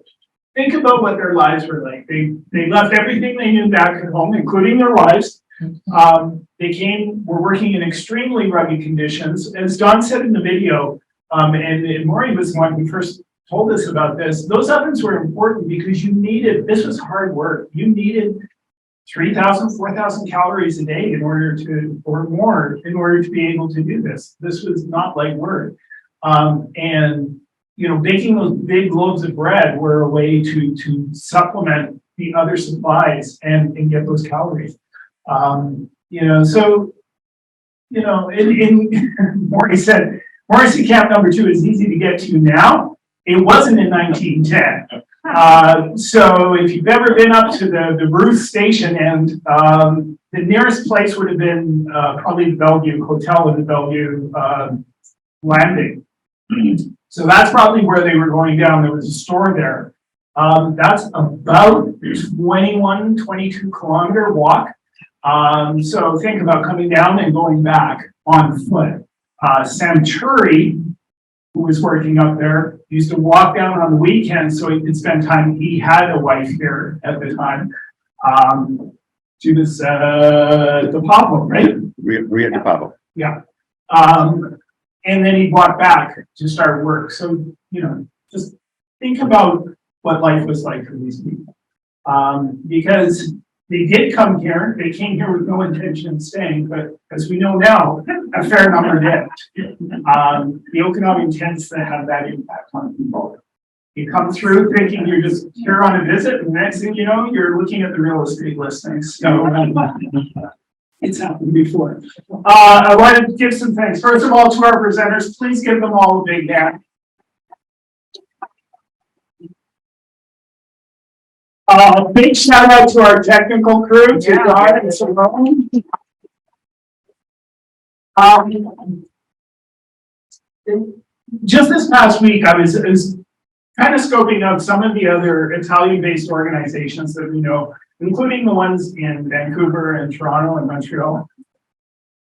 Think about what their lives were like. They left everything they knew back at home, including their wives. Were working in extremely rugged conditions. As Don said in the video, and Maury was the one who first told us about this, those ovens were important because this was hard work. You needed 3,000, 4,000 calories a day or more in order to be able to do this. This was not light work. And baking those big loaves of bread were a way to supplement the other supplies and get those calories. Maury said, Morrissey Camp number 2 is easy to get to now. It wasn't in 1910. So if you've ever been up to the Ruth station end, the nearest place would have been probably the Belgo Hotel and the Belgo landing. So that's probably where they were going down. There was a store there. That's about 21, 22 kilometer walk. So think about coming down and going back on foot. Sam Turi, who was working up there, used to walk down on the weekends so he could spend time. He had a wife here at the time. She was the Pablo, right? Ria de Pavo. Yeah. And then he walked back to start work. So, you know, just think about what life was like for these people. Because they did come here, they came here with no intention of staying, but as we know now, a fair number did. The Okanagan tends to have that impact on people. You come through thinking you're just here on a visit, and the next thing you know, you're looking at the real estate listings. So it's happened before. I wanted to give some thanks. First of all, to our presenters, please give them all a big hand. Big shout out to our technical crew, to God and Simone. Just this past week, I was kind of scoping out some of the other Italian-based organizations that we know, including the ones in Vancouver and Toronto and Montreal.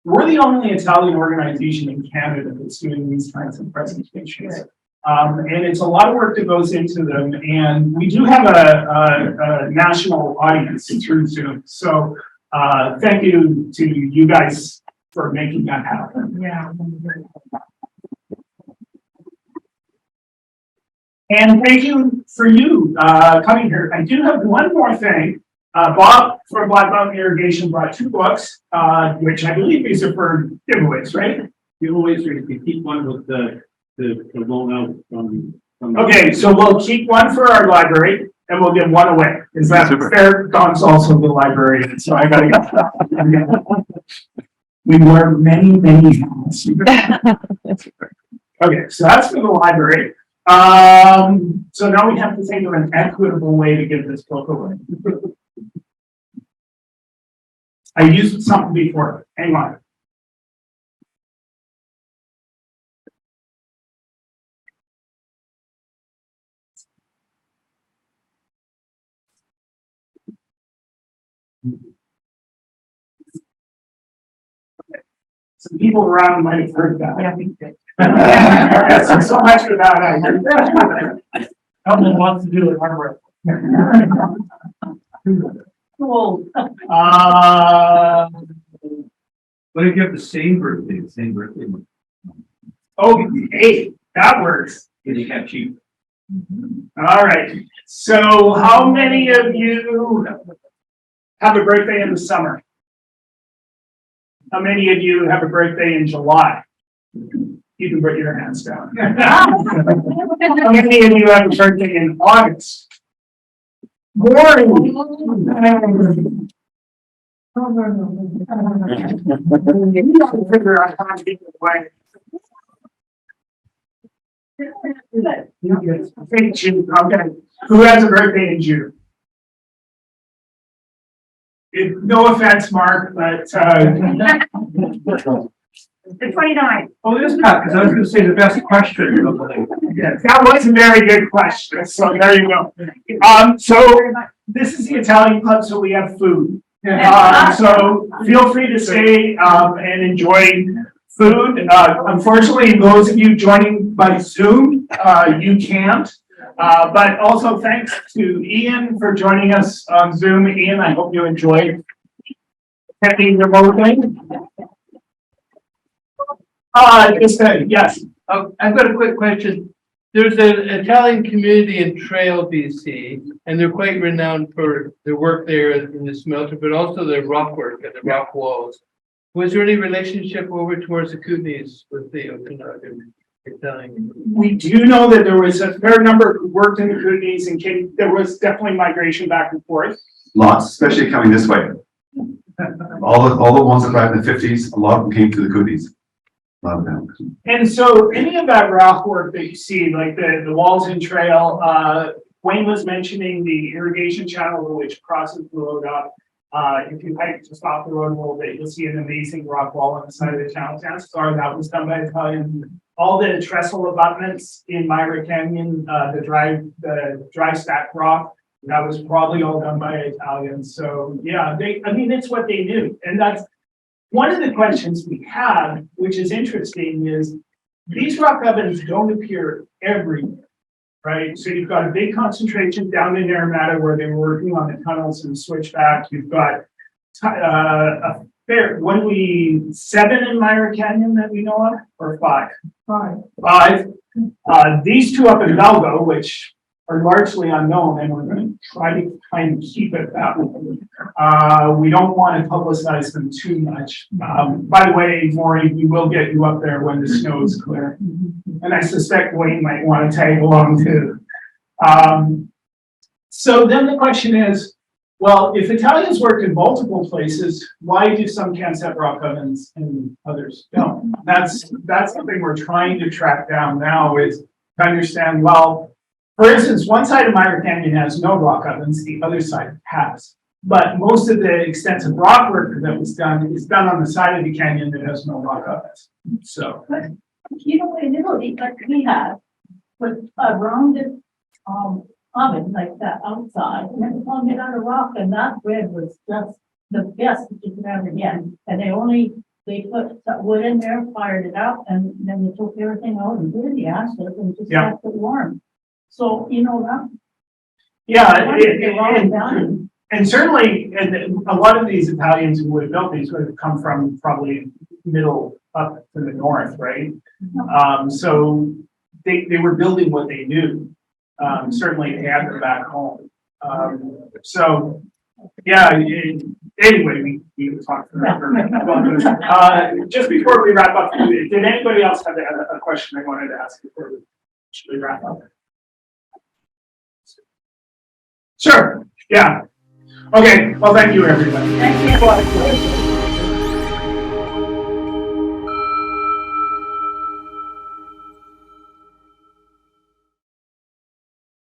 We're the only Italian organization in Canada that's doing these kinds of presentations. And it's a lot of work that goes into them. And we do have a national audience through Zoom. So thank you to you guys for making that happen. Yeah. And thank you for you coming here. I do have one more thing. Bob from Black Mountain Irrigation brought 2 books, which I believe these are for giveaways, right? Giveaways, or you can keep one with the loan out from. Okay, so we'll keep one for our library and we'll give one away. Is that fair? Don's also the librarian, so I gotta get that. We wear many, many hats. Okay, so that's for the library. So now we have to think of an equitable way to give this book away. I used something before. Hang on. Some people around might have heard that. Yeah, we did. So much for that. I heard. Someone wants to do it hard work. Cool. What if you have the same birthday, month? Oh, hey, that works. Can you have cheap? All right. So how many of you have a birthday in the summer? How many of you have a birthday in July? You can put your hands down. How many of you have a birthday in August? Maury. Figure out how to get away. Okay, June. Okay. Who has a birthday in June? No offense, Mark, but The 29th. Oh, it is Pat, because I was gonna say the best question. yes, that was a very good question. So there you go. So this is the Italian club, so we have food. So feel free to stay and enjoy food. Unfortunately, those of you joining by Zoom, you can't. But also thanks to Ian for joining us on Zoom. Ian, I hope you enjoyed attending remotely. Yes. I've got a quick question. There's an Italian community in Trail, BC, and they're quite renowned for their work there in the smelter, but also their rock work and the rock walls. Was there any relationship over towards the Kootenays with the Okanagan Italian? We do know that there was a fair number who worked in the Kootenays and there was definitely migration back and forth. Lots, especially coming this way. All the ones that arrived in the 50s, a lot of them came to the Kootenays. A lot of them. And so any of that rock work that you see, like the walls and trail, Wayne was mentioning the irrigation channel which crosses the road up. If you hike just off the road a little bit, you'll see an amazing rock wall on the side of the town. Chances are that was done by Italians. All the trestle abutments in Myra Canyon, the dry stack rock, that was probably all done by Italians. So yeah, I mean, it's what they knew. And that's one of the questions we have, which is interesting, is these rock ovens don't appear everywhere, right? So you've got a big concentration down in Aramata where they were working on the tunnels and switchback. You've got a fair, 7 in Myra Canyon that we know of, or 5? 5. These 2 up in Belgo, which are largely unknown, and we're going to try to kind of keep it that way. We don't want to publicize them too much. By the way, Maury, we will get you up there when the snow is clear. And I suspect Wayne might want to tag along too. So then the question is, well, if Italians worked in multiple places, why do some camps have rock ovens and others don't? That's something we're trying to track down now, is to understand, well, for instance, one side of Myra Canyon has no rock ovens, the other side has. But most of the extensive rock work that was done is done on the side of the canyon that has no rock ovens. So, But, you know, in Italy, like we have, with a rounded, oven like that outside, and it was all made out of rock, and that bread was just the best that you could ever get. And they put some wood in there, fired it up, and then they took everything out and did the ashes and just left it warm. So, you know, that. Yeah, and certainly, and a lot of these Italians who would have built these would have come from probably middle up to the north, right? So they were building what they knew. Certainly they had them back home. So yeah, anyway, we can talk forever. Just before we wrap up, did anybody else have a question they wanted to ask before we wrap up? Sure, yeah. Okay, well, thank you, everybody. Thank you.